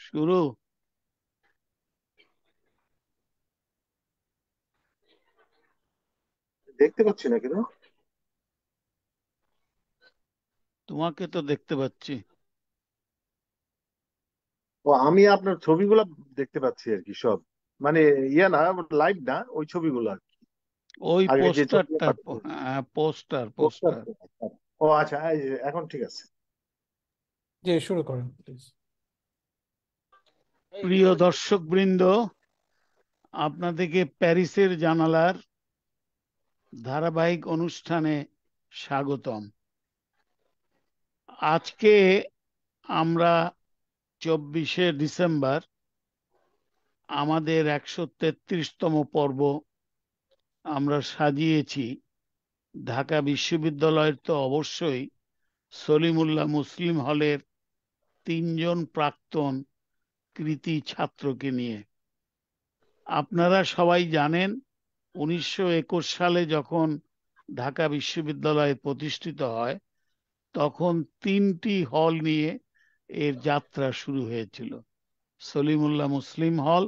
শুরু। দেখতে পাচ্ছি না কেন? তোমাকে তো দেখতে পাচ্ছি। ও, আমি আপনার ছবিগুলো দেখতে পাচ্ছি আর কি, সব। মানে ইয়া না, লাইভ না, ওই ছবিগুলো আর কি। ওই আগে যে ছবিগুলো পোস্টারটার পাঠিয়েছি। হ্যাঁ, পোস্টার পোস্টার। পোস্টার। ও আচ্ছা, এই যে এখন ঠিক আছে। জি, শুরু করেন প্লিজ। প্রিয় দর্শক বৃন্দ, আপনাদেরকে প্যারিসের জানালার ধারাবাহিক অনুষ্ঠানে স্বাগতম। আজকে আমরা 24শে ডিসেম্বর আমাদের 133তম পর্ব আমরা সাজিয়েছি। ঢাকা বিশ্ববিদ্যালয়ের তো অবশ্যই সলিমুল্লাহ মুসলিম হলের তিনজন প্রাক্তন কৃতি ছাত্রকে নিয়ে। আপনারা সবাই জানেন 1921 সালে যখন ঢাকা বিশ্ববিদ্যালয় প্রতিষ্ঠিত হয় তখন তিনটি হল নিয়ে এর যাত্রা শুরু হয়েছিল: সলিমুল্লাহ মুসলিম হল,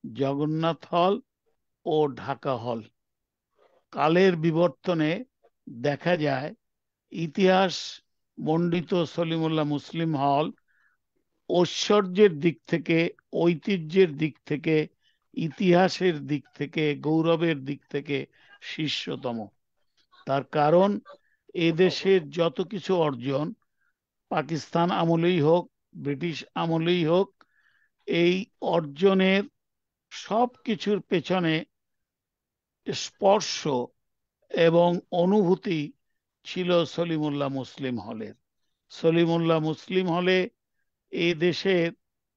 জগন্নাথ হল ও ঢাকা হল। কালের বিবর্তনে দেখা যায় ইতিহাস মণ্ডিত সলিমুল্লাহ মুসলিম হল ঐশ্বর্যের দিক থেকে, ঐতিহ্যের দিক থেকে, ইতিহাসের দিক থেকে, গৌরবের দিক থেকে শীর্ষতম। তার কারণ এদেশের যত কিছু অর্জন, পাকিস্তান আমলেই হোক, ব্রিটিশ আমলেই হোক, এই অর্জনের সব কিছুর পেছনে স্পর্শ এবং অনুভূতি ছিল সলিমুল্লাহ মুসলিম হলের। সলিমুল্লাহ মুসলিম হলে এ দেশের,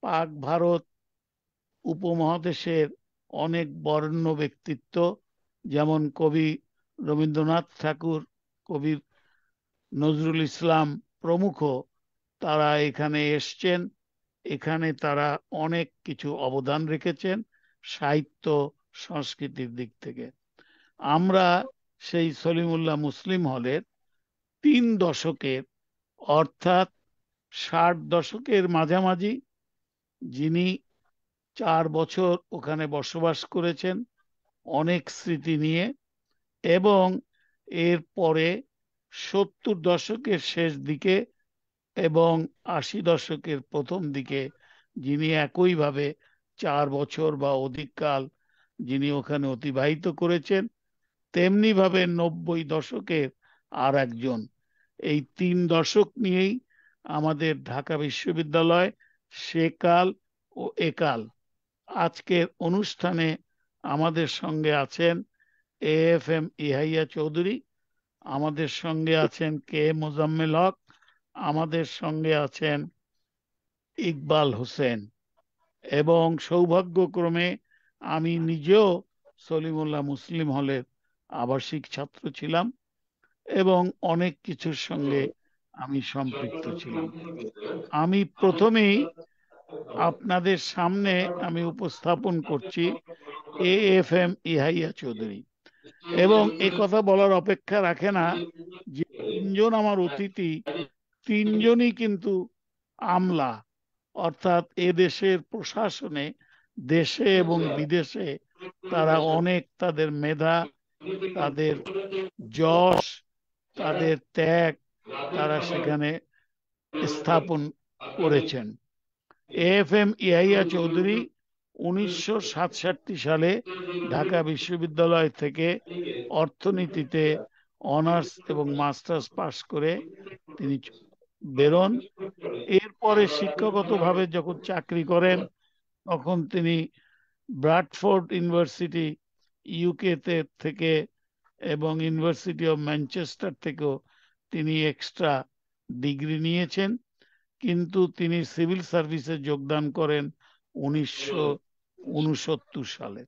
পাক ভারত উপমহাদেশের অনেক বরেণ্য ব্যক্তিত্ব, যেমন কবি রবীন্দ্রনাথ ঠাকুর, কবি নজরুল ইসলাম প্রমুখ, তারা এখানে এসছেন। এখানে তারা অনেক কিছু অবদান রেখেছেন সাহিত্য সংস্কৃতির দিক থেকে। আমরা সেই সলিমুল্লাহ মুসলিম হলের 3 দশকের, অর্থাৎ 60 দশকের মাঝামাঝি, যিনি 4 বছর ওখানে বসবাস করেছেন অনেক স্মৃতি নিয়ে, এবং এর পরে 70 দশকের শেষ দিকে এবং 80 দশকের প্রথম দিকে যিনি একইভাবে 4 বছর বা অধিক কাল যিনি ওখানে অতিবাহিত করেছেন, তেমনি ভাবে 90 দশকের আর একজন। এই 3 দশক নিয়েই আমাদের ঢাকা বিশ্ববিদ্যালয়, সেকাল ও একাল। আজকের অনুষ্ঠানে আমাদের সঙ্গে আছেন AFM ইহাইয়া চৌধুরী, আমাদের সঙ্গে আছেন মোজাম্মেল হক, আমাদের সঙ্গে আছেন ইকবাল হোসেন, এবং সৌভাগ্যক্রমে আমি নিজেও সলিমুল্লাহ মুসলিম হলের আবাসিক ছাত্র ছিলাম এবং অনেক কিছুর সঙ্গে আমি সম্পৃক্ত ছিলাম। আমি প্রথমেই আপনাদের সামনে আমি উপস্থাপন করছি AFM ইহাইয়া চৌধুরী, এবং এ কথা বলার অপেক্ষা রাখে না যে তিনজন আমার অতিথি, তিনজনই কিন্তু আমলা, অর্থাৎ এ দেশের প্রশাসনে, দেশে এবং বিদেশে তারা অনেক, তাদের মেধা, তাদের যশ, তাদের ত্যাগ তারা সেখানে স্থাপন করেছেন। AFM ইহাইয়া চৌধুরী 1967 সালে ঢাকা বিশ্ববিদ্যালয় থেকে অর্থনীতিতে অনার্স এবং মাস্টার্স পাশ করে তিনি বেরোন। এরপরে শিক্ষাগতভাবে যখন চাকরি করেন তখন তিনি ব্র্যাডফোর্ড ইউনিভার্সিটি, UK থেকে, এবং ইউনিভার্সিটি অফ ম্যানচেস্টার থেকেও তিনি এক্সট্রা ডিগ্রি নিয়েছেন। কিন্তু তিনি সিভিল সার্ভিসে যোগদান করেন 1969 সালে,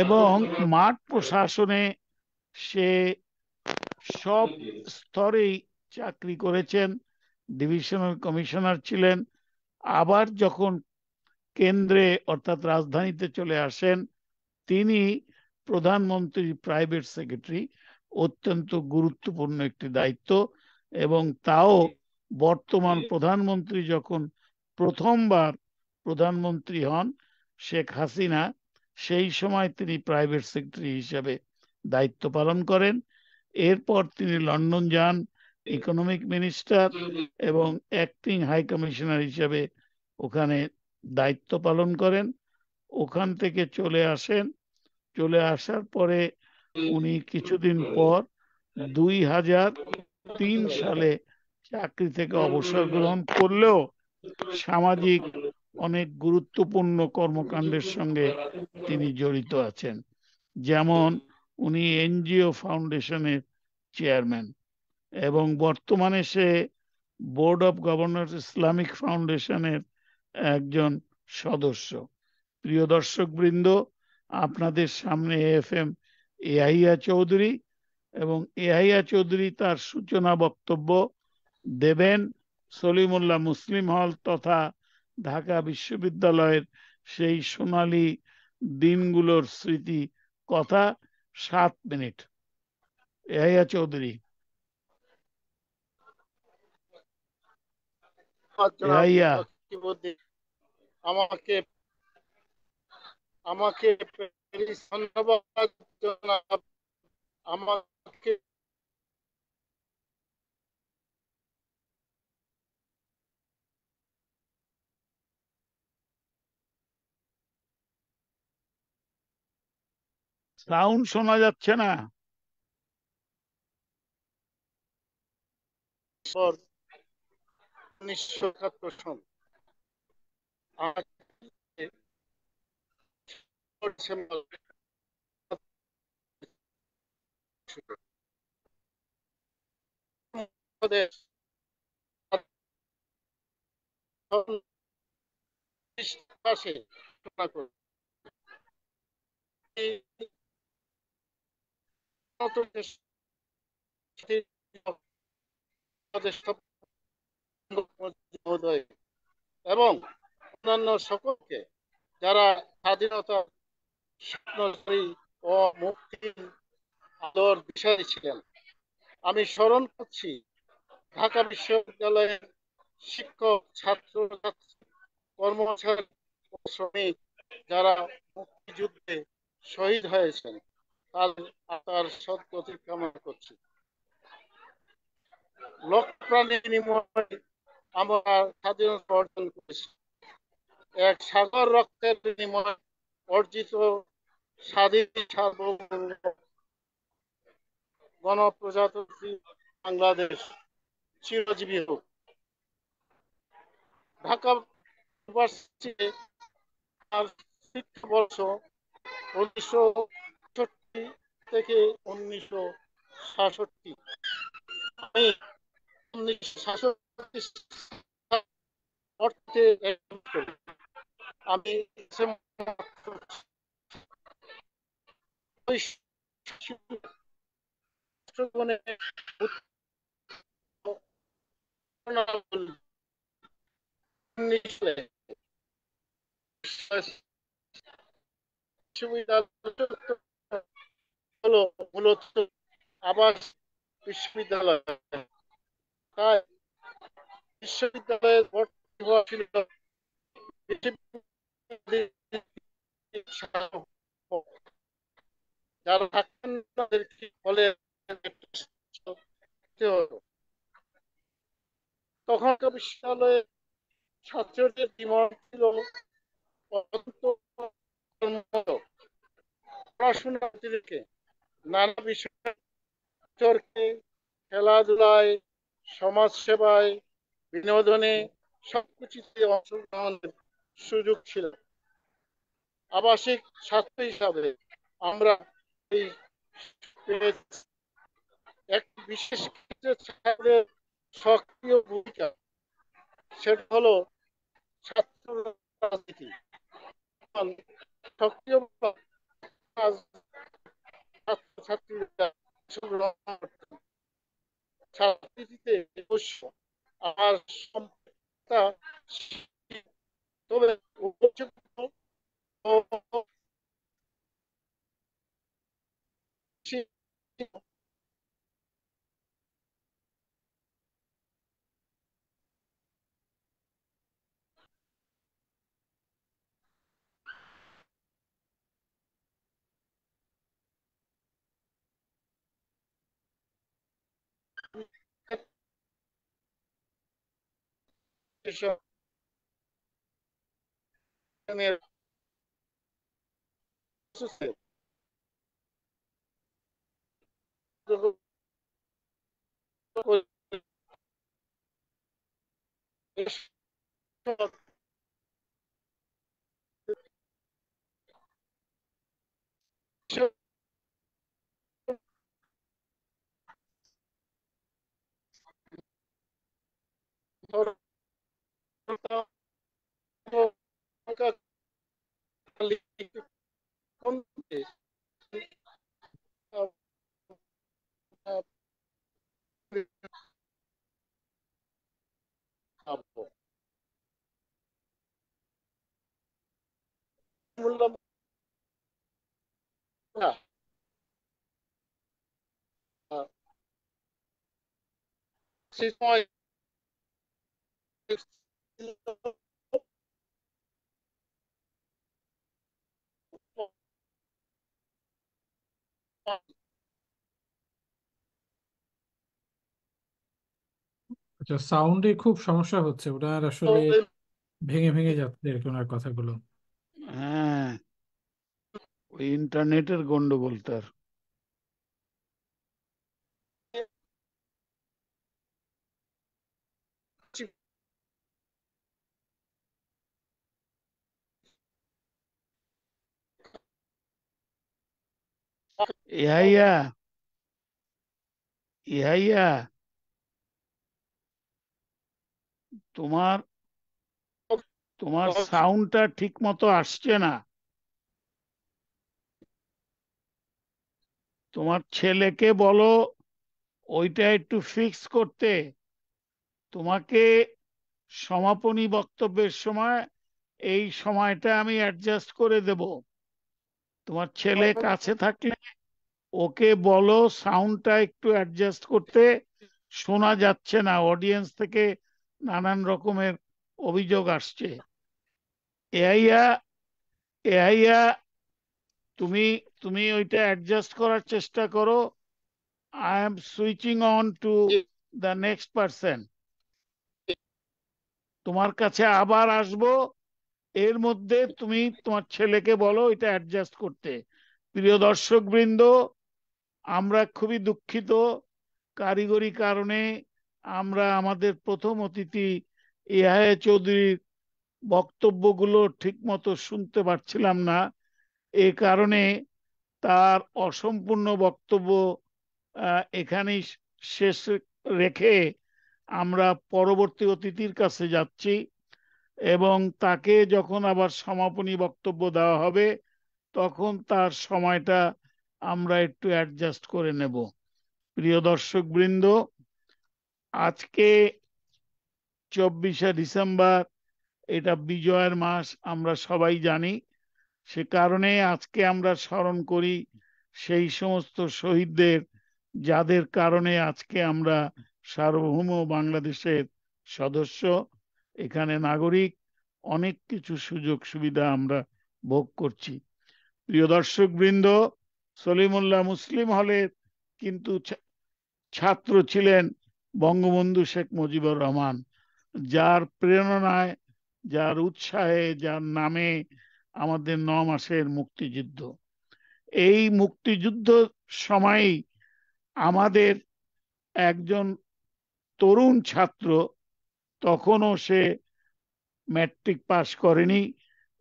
এবং মাঠ প্রশাসনে সে সব স্তরেই চাকরি করেছেন। ডিভিশনাল কমিশনার ছিলেন। আবার যখন কেন্দ্রে অর্থাৎ রাজধানীতে চলে আসেন, তিনি প্রধানমন্ত্রীর প্রাইভেট সেক্রেটারি, অত্যন্ত গুরুত্বপূর্ণ একটি দায়িত্ব। এবং তাও বর্তমান প্রধানমন্ত্রী যখন প্রথমবার প্রধানমন্ত্রী হন শেখ হাসিনা, সেই সময় তিনি প্রাইভেট সেক্রেটারি হিসেবে দায়িত্ব পালন করেন। এরপর তিনি লন্ডন যান ইকোনমিক মিনিস্টার এবং অ্যাক্টিং হাই কমিশনার হিসেবে ওখানে দায়িত্ব পালন করেন। ওখান থেকে চলে আসেন। চলে আসার পরে উনি কিছুদিন পর 2003 সালে চাকরি থেকে অবসর গ্রহণ করলেও সামাজিক অনেক গুরুত্বপূর্ণ কর্মকাণ্ডের সঙ্গে তিনি জড়িত আছেন। যেমন উনি এনজিও ফাউন্ডেশনের চেয়ারম্যান এবং বর্তমানে সে বোর্ড অফ গভর্নর ইসলামিক ফাউন্ডেশনের একজন সদস্য। প্রিয় দর্শক বৃন্দ, আপনাদের সামনে এফএম ইয়াহিয়া চৌধুরী, এবং ইয়াহিয়া চৌধুরী তার সূচনা বক্তব্য দেবেন সলিমুল্লাহ মুসলিম হল তথা ঢাকা বিশ্ববিদ্যালয়ের সেই সোনালী দিনগুলোর স্মৃতি কথা। 7 মিনিট। ইয়াহিয়া চৌধুরী। ইয়াহিয়া। আমাকে আমাকে ধন্যবাদ জনাব। আমাকে সাউন্ড শোনা যাচ্ছে না। 1971 সন এবং অন্যান্য সকলকে যারা স্বাধীনতা স্বপ্নধারী ও মুক্তির আলোর বিষয় ছিলেন। আমি স্মরণ করছি ঢাকা বিশ্ববিদ্যালয়ের শিক্ষক, ছাত্র, কর্মচারী ও শ্রমিক যারা মুক্তিযুদ্ধে শহীদ হয়েছেন, তার সদ্গতি কামনা করছি। লক্ষ প্রাণের বিনিময়ে আমরা স্বাধীনতা অর্জন করেছি। এক সাগর রক্তের বিনিময়ে অর্জিত স্বাধীন সার্বভৌম গণপ্রজাতন্ত্রী বাংলাদেশ চিরজীবী হোক। ঢাকা ইউনিভার্সিটি আর শিক্ষাবর্ষ 1964 থেকে 1966। আমি 1966 অর্থে আমি হলো মূলত আবাস বিশ্ববিদ্যালয়। তাই বিশ্ববিদ্যালয়ে ভর্তি হওয়া ছিল যারা থাকতেন তাদেরকে বলে তখনকার বিশ্ববিদ্যালয়ে ছাত্রদের জীবন ছিল পড়াশোনাকে নানা বিষয়ে তর্কে, খেলাধুলায়, সমাজ সেবায়, বিনোদনে সবকিছুতে অংশগ্রহণের সুযোগ ছিল। আবাসিক ছাত্র হিসাবে আমরা এই এক বিশেষ ক্ষেত্রে ছাত্রের সক্রিয় ভূমিকা, সেটা হলো ছাত্র রাজনীতি। সক্রিয় ছাত্রছাত্রীরা ছাত্রীতে অবশ্য আর তবে উপযুক্ত এর process-এ যখন এসব সেই সময় আচ্ছা, সাউন্ডে খুব সমস্যা হচ্ছে, ওনার আসলে ভেঙে ভেঙে যাচ্ছে আর কি ওনার কথাগুলো। হ্যাঁ, ওই ইন্টারনেটের গন্ডগোল তার। ইহাইয়া ইহাইয়া তোমার তোমার সাউন্ডটা ঠিক মতো আসছে না। তোমার ছেলেকে বলো ওইটা একটু ফিক্স করতে। তোমাকে সমাপনী বক্তব্যের সময় এই সময়টা আমি অ্যাডজাস্ট করে দেব। তোমার ছেলে কাছে থাকলে ওকে বলো সাউন্ডটা একটু অ্যাডজাস্ট করতে। শোনা যাচ্ছে না, অডিয়েন্স থেকে নানান রকমের অভিযোগ আসছে। এআইয়া এআইয়া তুমি তুমি ওইটা অ্যাডজাস্ট করার চেষ্টা করো। I am switching on to the next person. তোমার কাছে আবার আসবো, এর মধ্যে তুমি তোমার ছেলেকে বলো এটা অ্যাডজাস্ট করতে। প্রিয় দর্শক বৃন্দ, আমরা খুবই দুঃখিত, কারিগরি কারণে আমরা আমাদের প্রথম অতিথি ইয়াহিয়া চৌধুরীর বক্তব্যগুলো ঠিক মতো শুনতে পারছিলাম না। এ কারণে তার অসম্পূর্ণ বক্তব্য এখানেই শেষ রেখে আমরা পরবর্তী অতিথির কাছে যাচ্ছি, এবং তাকে যখন আবার সমাপনী বক্তব্য দেওয়া হবে তখন তার সময়টা আমরা একটু অ্যাডজাস্ট করে নেব। প্রিয় দর্শক বৃন্দ, আজকে 24শে ডিসেম্বর, এটা বিজয়ের মাস, আমরা সবাই জানি। সে কারণে আজকে আমরা স্মরণ করি সেই সমস্ত শহীদদের, যাদের কারণে আজকে আমরা সার্বভৌম বাংলাদেশের সদস্য, এখানে নাগরিক, অনেক কিছু সুযোগ সুবিধা আমরা ভোগ করছি। প্রিয় দর্শক বৃন্দ, সলিমুল্লাহ মুসলিম হলের কিন্তু ছাত্র ছিলেন বঙ্গবন্ধু শেখ মুজিবুর রহমান, যার প্রেরণায়, যার উৎসাহে, যার নামে আমাদের 9 মাসের মুক্তিযুদ্ধ। এই মুক্তিযুদ্ধ সময়ই আমাদের একজন তরুণ ছাত্র, তখনও সে ম্যাট্রিক পাশ করেনি,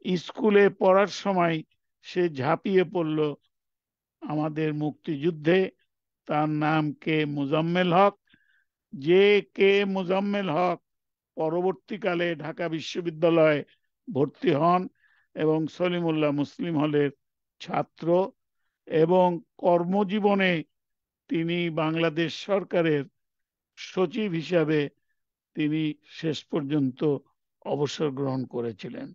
স্কুলে পড়ার সময় সে ঝাঁপিয়ে পড়ল আমাদের মুক্তিযুদ্ধে। তার নাম কে মোজাম্মেল হক। যে কে মোজাম্মেল হক পরবর্তীকালে ঢাকা বিশ্ববিদ্যালয়ে ভর্তি হন এবং সলিমুল্লাহ মুসলিম হলের ছাত্র, এবং কর্মজীবনে তিনি বাংলাদেশ সরকারের সচিব হিসাবে তিনি শেষ পর্যন্ত অবসর গ্রহণ করেছিলেন।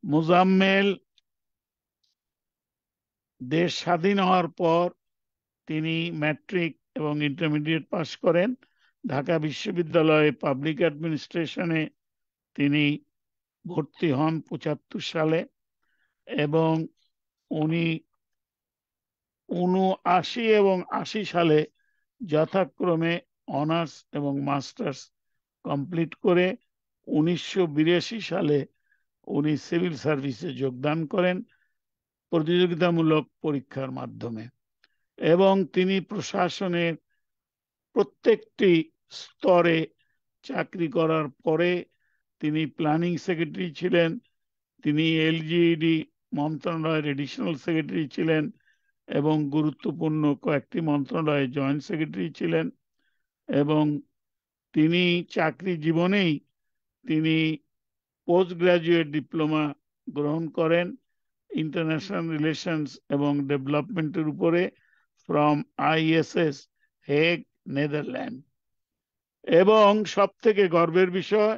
মোজাম্মেল দেশ স্বাধীন হওয়ার পর তিনি ম্যাট্রিক এবং ইন্টারমিডিয়েট পাশ করেন। ঢাকা বিশ্ববিদ্যালয়ে পাবলিক অ্যাডমিনিস্ট্রেশনে তিনি ভর্তি হন 75 সালে, এবং উনি 79 এবং 80 সালে যথাক্রমে অনার্স এবং মাস্টার্স কমপ্লিট করে 1982 সালে উনি সিভিল সার্ভিসে যোগদান করেন প্রতিযোগিতামূলক পরীক্ষার মাধ্যমে, এবং তিনি প্রশাসনের প্রত্যেকটি স্তরে চাকরি করার পরে তিনি প্ল্যানিং সেক্রেটারি ছিলেন, তিনি এলজিইডি মন্ত্রণালয়ের এডিশনাল সেক্রেটারি ছিলেন এবং গুরুত্বপূর্ণ কয়েকটি মন্ত্রণালয়ে জয়েন্ট সেক্রেটারি ছিলেন, এবং তিনি চাকরি জীবনেই তিনি পোস্ট গ্রাজুয়েট ডিপ্লোমা গ্রহণ করেন ইন্টারন্যাশনাল রিলেশনস এবং ডেভেলপমেন্টের উপরে ফ্রম আইএসএস হেগ, নেদারল্যান্ড। এবং সব থেকে গর্বের বিষয়,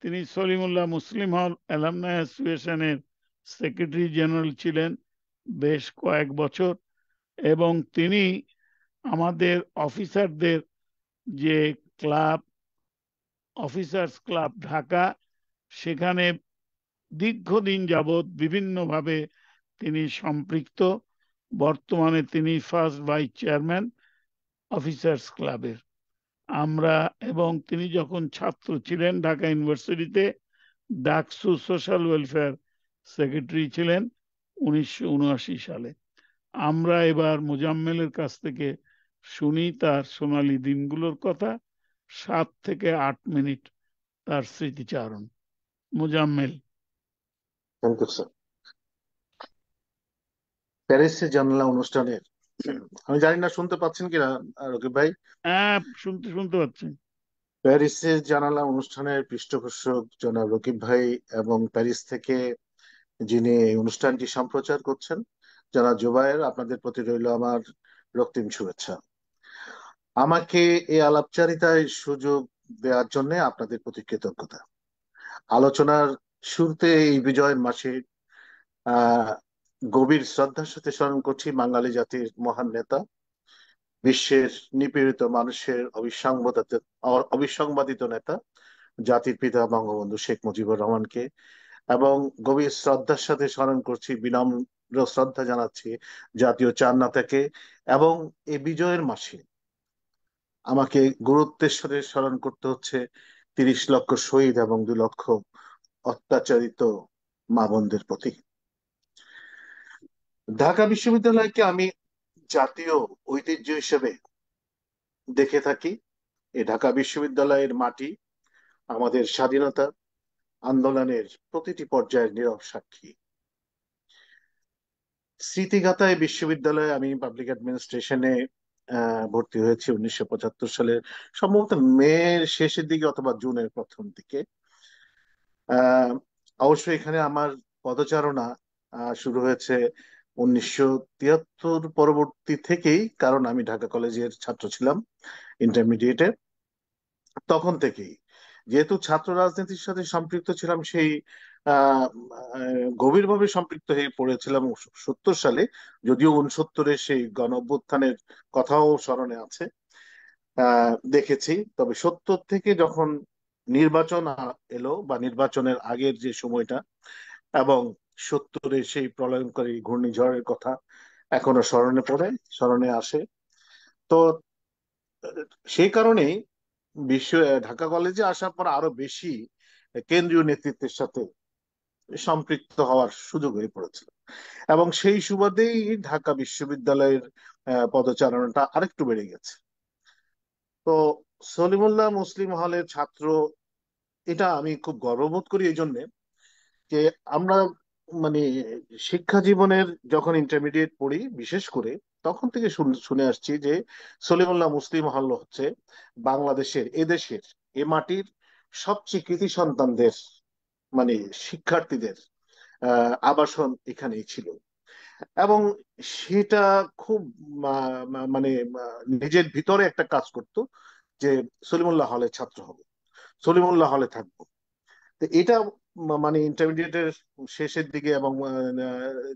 তিনি সলিমুল্লাহ মুসলিম হল অ্যালামনাই অ্যাসোসিয়েশনের সেক্রেটারি জেনারেল ছিলেন বেশ কয়েক বছর, এবং তিনি আমাদের অফিসারদের যে ক্লাব, অফিসার্স ক্লাব ঢাকা, সেখানে দীর্ঘদিন যাবৎ বিভিন্নভাবে তিনি সম্পৃক্ত। বর্তমানে তিনি ফার্স্ট ভাইস চেয়ারম্যান অফিসার্স ক্লাবের। এবং তিনি যখন ছাত্র ছিলেন ঢাকা ইউনিভার্সিটিতে ডাকসু সোশ্যাল ওয়েলফেয়ার সেক্রেটারি ছিলেন 1979 সালে। আমরা এবার মোজাম্মেলের কাছ থেকে শুনি তার সোনালী দিনগুলোর কথা, 7 থেকে 8 মিনিট তার স্মৃতিচারণ। মোজাম্মেল। Thank you sir. প্যারিসে জানালা অনুষ্ঠানের, আমি জানি না শুনতে পাচ্ছেন কিনা রকিব ভাই। হ্যাঁ, শুনতে পাচ্ছি। প্যারিসের জানালা অনুষ্ঠানের পৃষ্ঠপোষক জনাব রকিব ভাই এবং প্যারিস থেকে যিনি এই অনুষ্ঠানটি সম্প্রচার করছেন জনাব জুবায়ের, আপনাদের প্রতি রইল আমার রক্তিম শুভেচ্ছা। আমাকে এই আলাপচারিতায় সুযোগ দেওয়ার জন্য আপনাদের প্রতি কৃতজ্ঞতা। আলোচনার শুরুতে এই বিজয়ের মাসে গভীর শ্রদ্ধার সাথে স্মরণ করছি বাঙালি জাতির মহান নেতা, বিশ্বের নিপীড়িত মানুষের অবিসংবাদিত নেতা, জাতির পিতা বঙ্গবন্ধু শেখ মুজিবুর রহমানকে, এবং গভীর শ্রদ্ধার সাথে স্মরণ করছি, বিনম্র শ্রদ্ধা জানাচ্ছি জাতীয় চার নেতাকে। এবং এই বিজয়ের মাসে আমাকে গুরুত্বের সাথে স্মরণ করতে হচ্ছে 30 লক্ষ শহীদ এবং 2 লক্ষ অত্যাচারিত মা বোনদের প্রতি। ঢাকা বিশ্ববিদ্যালয়কে আমি জাতীয় ঐতিহ্য হিসেবে দেখে থাকি। এই ঢাকা বিশ্ববিদ্যালয়ের মাটি আমাদের স্বাধীনতা আন্দোলনের প্রতিটি পর্যায়ের নীরব সাক্ষী। স্মৃতিগাথায় বিশ্ববিদ্যালয়ে আমি পাবলিক অ্যাডমিনিস্ট্রেশনে ভর্তি হয়েছি 1975 সালের সম্ভবত মের শেষের দিকে অথবা জুনের প্রথম দিকে। অবশ্যই এখানে আমার পদচারণা শুরু হয়েছে 1973 পরবর্তী থেকেই, কারণ আমি ঢাকা কলেজের ছাত্র ছিলাম ইন্টারমিডিয়েটে। তখন থেকেই যেহেতু ছাত্র রাজনীতির সাথে সম্পৃক্ত ছিলাম, সেই গভীরভাবে সম্পৃক্ত হয়ে পড়েছিলাম 70 সালে, যদিও 69-এ সেই গণ অভ্যুত্থানের কথাও স্মরণে আছে, দেখেছি। তবে 70 থেকে যখন নির্বাচন এলো বা নির্বাচনের আগের যে সময়টা, এবং 70-এ সেই প্রলয়ঙ্করী ঘূর্ণিঝড়ের কথা এখনো স্মরণে আসে। তো সেই কারণেই ঢাকা কলেজে আসার পর আরো বেশি কেন্দ্রীয় নেতৃত্বের সাথে সম্পৃক্ত হওয়ার সুযোগ হয়ে পড়েছিল, এবং সেই সুবাদেই ঢাকা বিশ্ববিদ্যালয়ের পদচারণাটা আরেকটু বেড়ে গেছে। তো সলিমুল্লাহ মুসলিম হলের ছাত্র, এটা আমি খুব গর্ববোধ করি এই জন্যে যে আমরা মানে শিক্ষা জীবনের যখন ইন্টারমিডিয়েট পড়ি বিশেষ করে, তখন থেকে শুনে আসছি যে সলিমুল্লাহ মুসলিম হল হচ্ছে বাংলাদেশের, এদেশের, এ মাটির সবচেয়ে কৃতি সন্তানদের শিক্ষার্থীদের আবাসন এখানেই ছিল। এবং সেটা খুব নিজের ভিতরে একটা কাজ করতো যে সলিমুল্লাহ হলে ছাত্র হবো, সলিমুল্লাহ হলে থাকবো। তো এটা ইন্টারমিডিয়েটের শেষের দিকে এবং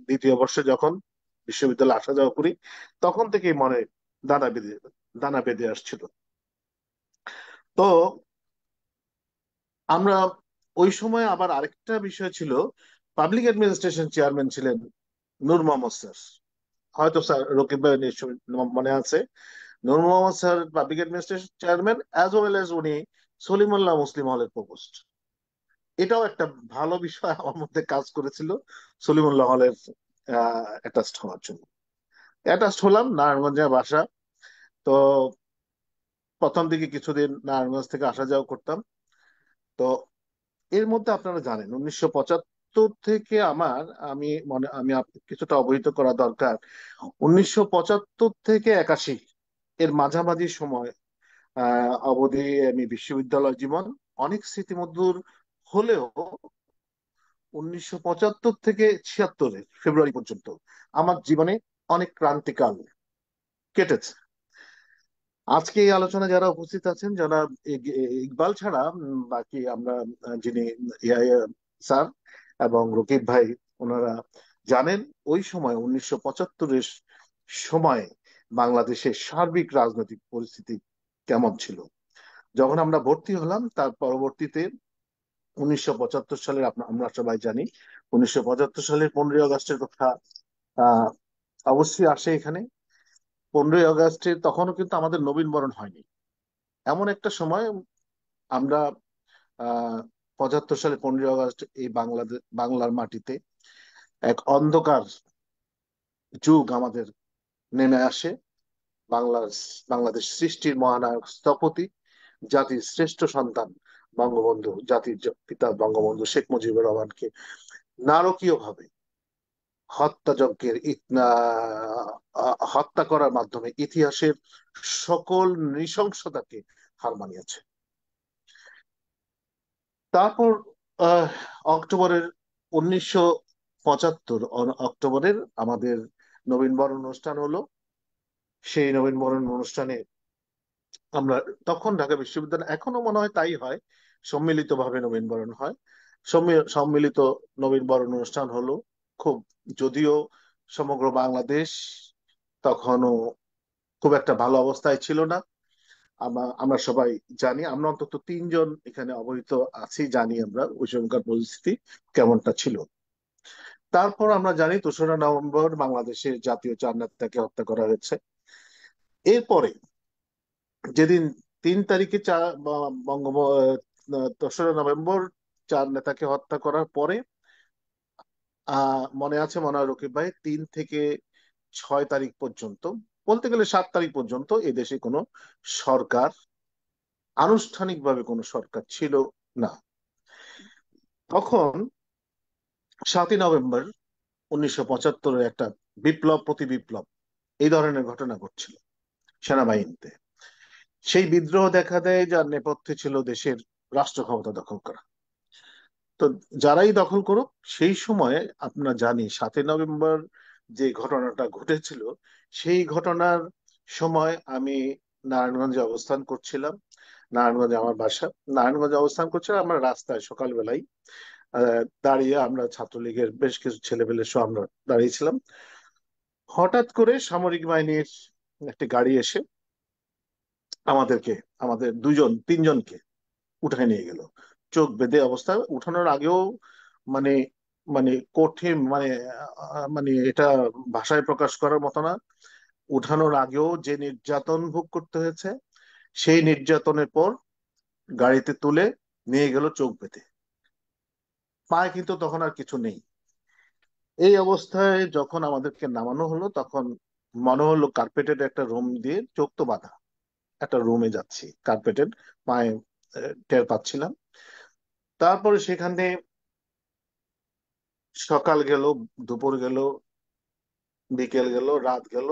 দ্বিতীয় বর্ষে যখন বিশ্ববিদ্যালয়ে আসা যাওয়া করি, তখন থেকেই মনে দানা বেঁধে আসছিল। তো আমরা ওই সময় আবার আরেকটা বিষয় ছিল, পাবলিক অ্যাডমিনিস্ট্রেশন চেয়ারম্যান ছিলেন নূর মোহাম্মদ স্যার। হয়তো স্যার রকিব ভাই নিশ্চয়ই মনে আছে, Nur Mohammad sir public administration chairman, as well as উনি সলিমুল্লাহ মুসলিম হলের প্রভোস্ট। এটাও একটা ভালো বিষয় আমার মধ্যে কাজ করেছিল সলিমুল্লাহ হলের অ্যাটাচড হওয়ার জন্য। অ্যাটাচড হলাম, নারায়ণগঞ্জে বাসা। তো প্রথম দিকে কিছুদিন নারায়ণগঞ্জ থেকে আসা যাওয়া করতাম। তো এর মধ্যে আপনারা জানেন 1975 থেকে আমি কিছুটা অবহিত করা দরকার। 1975 থেকে 81 এর মাঝামাঝি সময় অবধি আমি বিশ্ববিদ্যালয় জীবন অনেক স্মৃতিমধুর হলেও 1975 থেকে 76 ফেব্রুয়ারি পর্যন্ত আমার জীবনে অনেক ক্রান্তিকাল কেটেছে। আজকে এই আলোচনা যারা উপস্থিত আছেন, যারা ইকবাল ছাড়া বাকি আমরা যিনি ইয়াহিয়া স্যার এবং রকিব ভাই, ওনারা জানেন ওই সময় 1975-এর সময় বাংলাদেশের সার্বিক রাজনৈতিক পরিস্থিতি কেমন ছিল। যখন আমরা ভর্তি হলাম তার পরবর্তীতে 1975 সালের আমরা সবাই জানি 1975 সালের 15ই আগস্টের কথা আহ অবশ্যই আসে এখানে। 15ই আগস্টে তখনও কিন্তু আমাদের নবীন বরণ হয়নি। এমন একটা সময় আমরা 75 সালে 15ই আগস্ট এই বাংলার মাটিতে এক অন্ধকার যুগ আমাদের নেমে আসে। বাংলার বাংলাদেশ সৃষ্টির মহানায়ক স্থপতি, জাতির শ্রেষ্ঠ সন্তান বঙ্গবন্ধু, জাতির পিতা বঙ্গবন্ধু শেখ মুজিবুর রহমানকে নারকীয় ভাবে হত্যাযজ্ঞের হত্যা করার মাধ্যমে ইতিহাসের সকল নৃশংসতাকে হার মানিয়েছে। তারপর আহ, অক্টোবরের 1975 অক্টোবরের আমাদের নবীনবরণ অনুষ্ঠান হলো। সেই নবীনবরণ অনুষ্ঠানে আমরা তখন ঢাকা বিশ্ববিদ্যালয়, এখনো মনে হয় তাই হয়, সম্মিলিত ভাবে নবীনবরণ হয়। সম্মিলিত নবীনবরণ অনুষ্ঠান হলো। খুব, যদিও সমগ্র বাংলাদেশ তখনও খুব একটা ভালো অবস্থায় ছিল না। আমরা সবাই জানি, আমরা অন্তত তিনজন এখানে অবহিত আছি, জানি আমরা ওই সময়কার পরিস্থিতি কেমনটা ছিল। তারপর আমরা জানি 2রা নভেম্বর বাংলাদেশের জাতীয় চার নেতাকে হত্যা করা হয়েছে। এরপরে যেদিন 3 তারিখে 2রা নভেম্বর চার নেতাকে হত্যা করার পরে মনে আছে মনে হয় রকিব ভাই, 3 থেকে 6 তারিখ পর্যন্ত, বলতে গেলে 7 তারিখ পর্যন্ত এদেশে কোনো সরকার, আনুষ্ঠানিকভাবে কোনো সরকার ছিল না। তখন 7ই নভেম্বর 1975-এর একটা বিপ্লব প্রতি বিপ্লব এই ধরনের ঘটনা ঘটছিল সেনাবাহিনীতে। সেই বিদ্রোহ দেখা দেয় যার নেপথ্যে ছিল দেশের রাষ্ট্র ক্ষমতা দখল করা। তো যারাই দখল করুক, সেই সময়ে আমরা জানি 7ই নভেম্বর যে ঘটনাটা ঘটেছিল, সেই ঘটনার সময় আমি নারায়ণগঞ্জে অবস্থান করছিলাম। নারায়ণগঞ্জে আমার বাসা। নারায়ণগঞ্জে অবস্থান করছিলাম, আমরা রাস্তায় সকালবেলায় দাঁড়িয়ে, আমরা ছাত্রলীগের বেশ কিছু ছেলেপেলে সহ আমরা দাঁড়িয়েছিলাম। হঠাৎ করে সামরিক বাহিনীর একটি গাড়ি এসে আমাদেরকে, আমাদের তিনজনকে উঠায় নিয়ে গেল। চোখ বেঁধে অবস্থা, উঠানোর আগেও মানে মানে কঠিন, মানে এটা ভাষায় প্রকাশ করার মতো না। উঠানোর আগেও যে নির্যাতন ভোগ করতে হয়েছে, সেই নির্যাতনের পর গাড়িতে তুলে নিয়ে গেল চোখ বেঁধে। পায়ে কিন্তু তখন আর কিছু নেই। এই অবস্থায় যখন আমাদেরকে নামানো হলো, তখন মনে হলো কার্পেটেড একটা রুম দিয়ে, চোখ তো বাঁধা, একটা রুমে যাচ্ছি কার্পেটেড, পায়ে টের পাচ্ছিলাম। তারপরে সেখানে সকাল গেল, দুপুর গেল, বিকেল গেল, রাত গেল,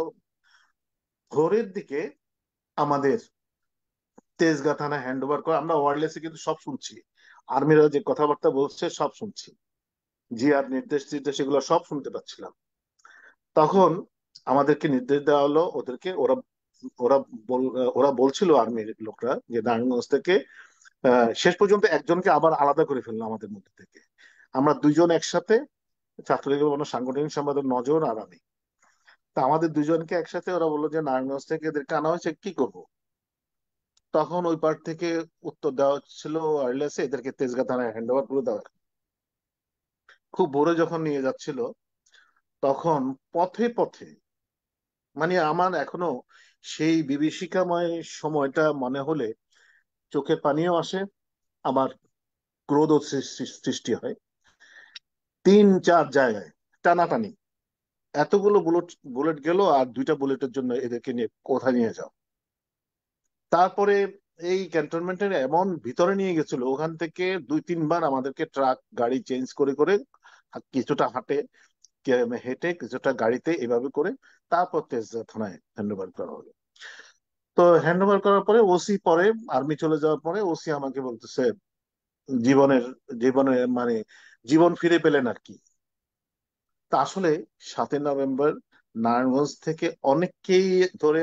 ভোরের দিকে আমাদের তেজগাঁ থানা হ্যান্ড ওভার করে। আমরা ওয়্যারলেসে কিন্তু সব শুনছি, আর্মিরা যে কথাবার্তা বলছে সব শুনছি, জিআর নির্দেশ টির্দেশ এগুলো সব শুনতে পাচ্ছিলাম। তখন আমাদেরকে নির্দেশ দেওয়া হলো, ওরা ওরা ওরা বলছিল আর্মির লোকরা যে নারায়ণগঞ্জ থেকে শেষ পর্যন্ত একজনকে আবার আলাদা করে ফেললো আমাদের মধ্যে থেকে। আমরা দুইজন একসাথে, ছাত্রলীগের কোনো সাংগঠনিক সম্পাদক নজর আর আমি, তা আমাদের দুজনকে একসাথে ওরা বললো যে নারায়ণগঞ্জ থেকে এদেরকে আনা হয়েছে, কি করব। তখন ওই পার থেকে উত্তর দেওয়া ছিল ওয়্যারলেসে, এদেরকে তেজগাঁ থানায় হ্যান্ড ওভার করে দেওয়া। খুব ভোরে যখন নিয়ে যাচ্ছিল, তখন পথে পথে, মানে আমার এখনো সেই বিভীষিকাময় সময়টা মনে হলে চোখের পানিও আসে। আবার ক্রোধ সৃষ্টি হয় 3-4 জায়গায় টানাটানি। এতগুলো বুলেট বুলেট গেল, আর 2টা বুলেটের জন্য এদেরকে নিয়ে কোথায় নিয়ে যাও। তারপরে এই ক্যান্টনমেন্টের এমন ভিতরে নিয়ে গেছিল, ওখান থেকে 2-3 বার আমাদেরকে ট্রাক গাড়ি চেঞ্জ করে করে কিছুটা হেঁটে কিছুটা গাড়িতে এভাবে করে তারপর তেজগাঁ থানায় হ্যান্ড ওভার করা হলো। তো হ্যান্ড ওভার করার পরে ওসি, পরে আর্মি চলে যাওয়ার পরে ওসি আমাকে বলতেছে জীবনের জীবনের মানে জীবন ফিরে পেলেন আর কি। তা আসলে 7ই নভেম্বর নারায়ণগঞ্জ থেকে অনেককেই ধরে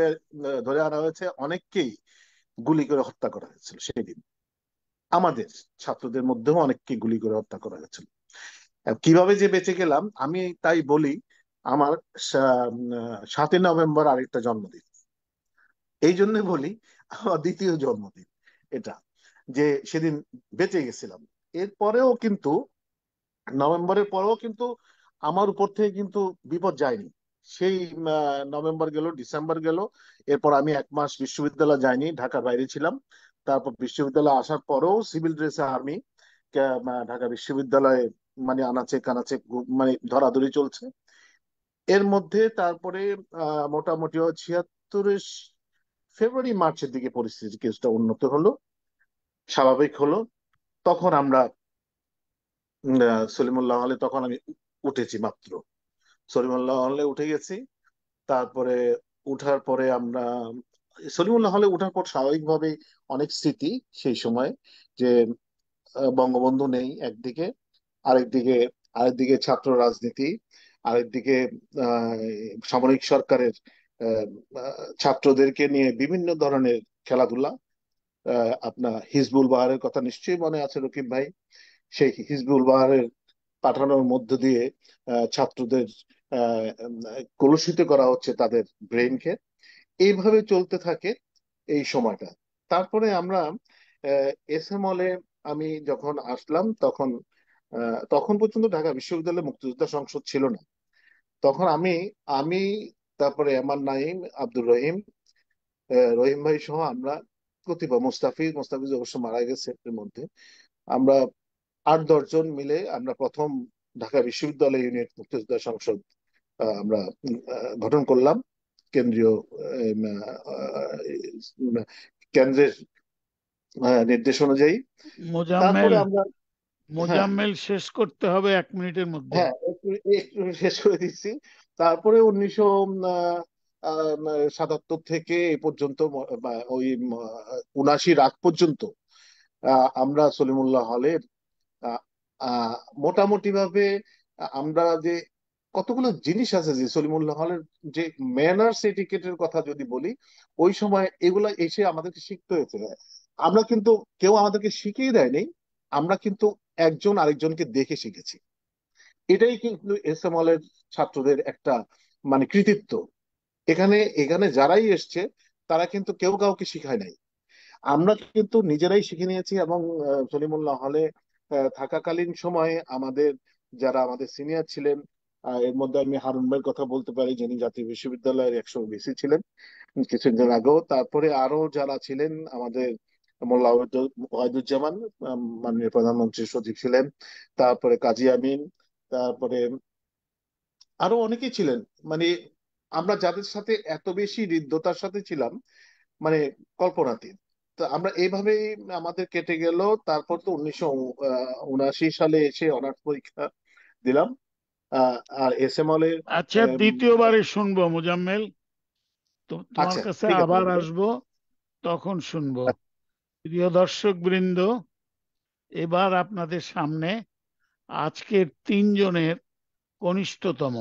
ধরে আনা হয়েছে, অনেককেই গুলি করে হত্যা করা হয়েছিল সেদিন। আমাদের ছাত্রদের মধ্যেও অনেককে গুলি করে হত্যা করা হয়েছিল। কিভাবে যে বেঁচে গেলাম আমি তাই বলি, আমার 7ই নভেম্বর আরেকটা জন্মদিন। এই জন্য বলি আমার দ্বিতীয় জন্মদিন এটা, যে সেদিন বেঁচে গেছিলাম। এরপরেও কিন্তু নভেম্বরের পরেও কিন্তু আমার উপর থেকে কিন্তু বিপদ যায়নি। সেই নভেম্বর গেল, ডিসেম্বর গেল, এরপর আমি 1 মাস বিশ্ববিদ্যালয় যাইনি, ঢাকার বাইরে ছিলাম। তারপর বিশ্ববিদ্যালয়ে আসার পরেও সিভিল ড্রেসে আর্মি ঢাকা বিশ্ববিদ্যালয়ে মানে আনাচে কানাচে মানে ধরাধরি চলছে। এর মধ্যে তারপরে মোটামুটি 76-এর ফেব্রুয়ারি মার্চের দিকে পরিস্থিতি কিছুটা উন্নত হলো, স্বাভাবিক হলো। তখন আমরা সলিমুল্লাহ হলে তখন আমি উঠেছি মাত্র, সলিমুল্লাহ হলে উঠে গেছি। তারপরে উঠার পরে আমরা সলিমুল্লাহ হলে উঠার পর স্বাভাবিকভাবে অনেক স্মৃতি সেই সময়, যে বঙ্গবন্ধু নেই একদিকে, আরেকদিকে আরেকদিকে ছাত্র রাজনীতি, আরেকদিকে আহ, সামরিক সরকারের আহ, ছাত্রদেরকে নিয়ে বিভিন্ন ধরনের খেলাধুলা। আপনার হিজবুল বাহারের কথা নিশ্চয়ই মনে আছে রকিব ভাই। সেই হিজবুল বাহারের পাঠানোর মধ্য দিয়ে ছাত্রদের আহ, কলুষিত করা হচ্ছে তাদের ব্রেনকে। এইভাবে চলতে থাকে এই সময়টা। তারপরে আমরা এস এ মলে আমি যখন আসলাম, তখন তখন পর্যন্ত ঢাকা বিশ্ববিদ্যালয়ে মুক্তিযোদ্ধা সংসদ ছিল না। তখন আমি আমি তারপরে আমার নাইম, আব্দুর রহিম, রহিম ভাই সহ আমরা কতিপয়, মোস্তাফিজ অবশ্য মারা গেছে এর মধ্যে, আমরা 8-10 জন মিলে আমরা প্রথম ঢাকা বিশ্ববিদ্যালয় ইউনিট মুক্তিযোদ্ধা সংসদ আমরা গঠন করলাম কেন্দ্রীয় কেন্দ্রের নির্দেশ অনুযায়ী। মোজাম্মেল তারপরে আমরা, হ্যাঁ মোজাম্মেল শেষ করতে হবে 1 মিনিটের মধ্যে। হ্যাঁ একটু একটু শেষ করে দিচ্ছি। তারপরে 1977 থেকে এ পর্যন্ত ওই 79 আগ পর্যন্ত আমরা সলিমুল্লাহ হলের আহ, আহ, মোটামুটি ভাবে আমরা যে কতগুলো জিনিস আছে, যে সলিমুল্লাহ হলের যে ম্যানার্স এটিকেটের কথা যদি বলি, ওই সময় এগুলা এসে আমাদেরকে শিখতে হয়েছে। আমরা কিন্তু কেউ আমাদেরকে শিখিয়ে দেয়নি, আমরা কিন্তু একজন আরেকজনকে দেখে শিখেছি। এটাই কিন্তু এস এম এর ছাত্রদের একটা মানে কৃতিত্ব। এখানে এখানে যারাই এসছে তারা কিন্তু কেউ কাউকে শিখায় নাই, আমরা কিন্তু নিজেরাই শিখে নিয়েছি। এবং সলিমুল্লাহ হলে থাকাকালীন সময়ে আমাদের যারা আমাদের সিনিয়র ছিলেন, এর মধ্যে আমি হারুন ভাইয়ের কথা বলতে পারি, যিনি জাতীয় বিশ্ববিদ্যালয়ের 100 ভিসি ছিলেন কিছুদিন আগেও। তারপরে আরো যারা ছিলেন আমাদের, মোল্লা ওয়াহিদুজ্জামান মাননীয় প্রধানমন্ত্রীর সচিব ছিলেন, তারপরে কাজী আমিন, তারপরে আরো অনেকেই ছিলেন। মানে আমরা যাদের সাথে এত বেশি হৃদ্যতার সাথে ছিলাম, মানে কল্পনাতীত। তো আমরা এইভাবেই আমাদের কেটে গেল। তারপর তো 1979 সালে এসে অনার্স পরীক্ষা দিলাম। আর এস এম এর আচ্ছা, দ্বিতীয়বারে শুনবো মোজাম্মেল, তোমার আচ্ছা কাছে ঠিক আছে। আবার আসবো, তখন শুনবো। প্রিয় দর্শক বৃন্দ, এবার আপনাদের সামনে আজকের 3 জনের কনিষ্ঠতম,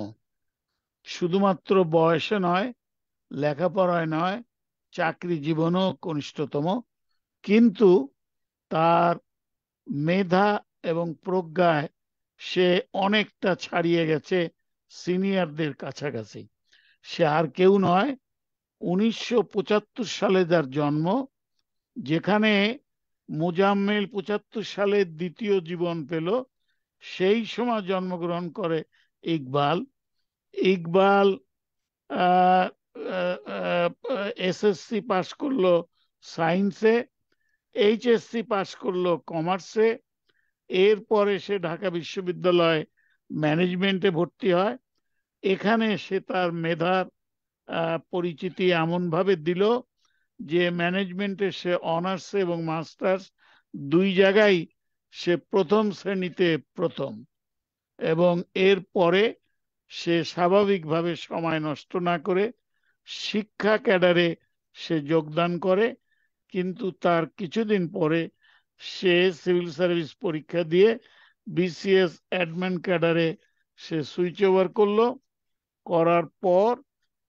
শুধুমাত্র বয়সে নয়, লেখাপড়ায় নয়, চাকরি জীবনও কনিষ্ঠতম, কিন্তু তার মেধা এবং প্রজ্ঞায় সে অনেকটা ছাড়িয়ে গেছে সিনিয়রদের কাছাকাছি। সে আর কেউ নয়, 1975 সালে যার জন্ম, যেখানে মোজাম্মেল 75 সালে দ্বিতীয় জীবন পেল, সেই সময় জন্মগ্রহণ করে ইকবাল। ইকবাল এসএসসি পাশ করলো সায়েন্সে, এইচএসসি পাশ করলো কমার্সে, এরপরে সে ঢাকা বিশ্ববিদ্যালয় ম্যানেজমেন্টে ভর্তি হয়। এখানে সে তার মেধার পরিচিতি এমন ভাবে দিল যে ম্যানেজমেন্টে সে অনার্স এবং মাস্টার্স দুই জায়গায় সে প্রথম শ্রেণীতে প্রথম। এবং এর পরে সে স্বাভাবিকভাবে সময় নষ্ট না করে শিক্ষা ক্যাডারে সে যোগদান করে। কিন্তু তার কিছুদিন পরে সে সিভিল সার্ভিস পরীক্ষা দিয়ে বিসিএস অ্যাডমিন ক্যাডারে সে সুইচ ওভার করলো। করার পর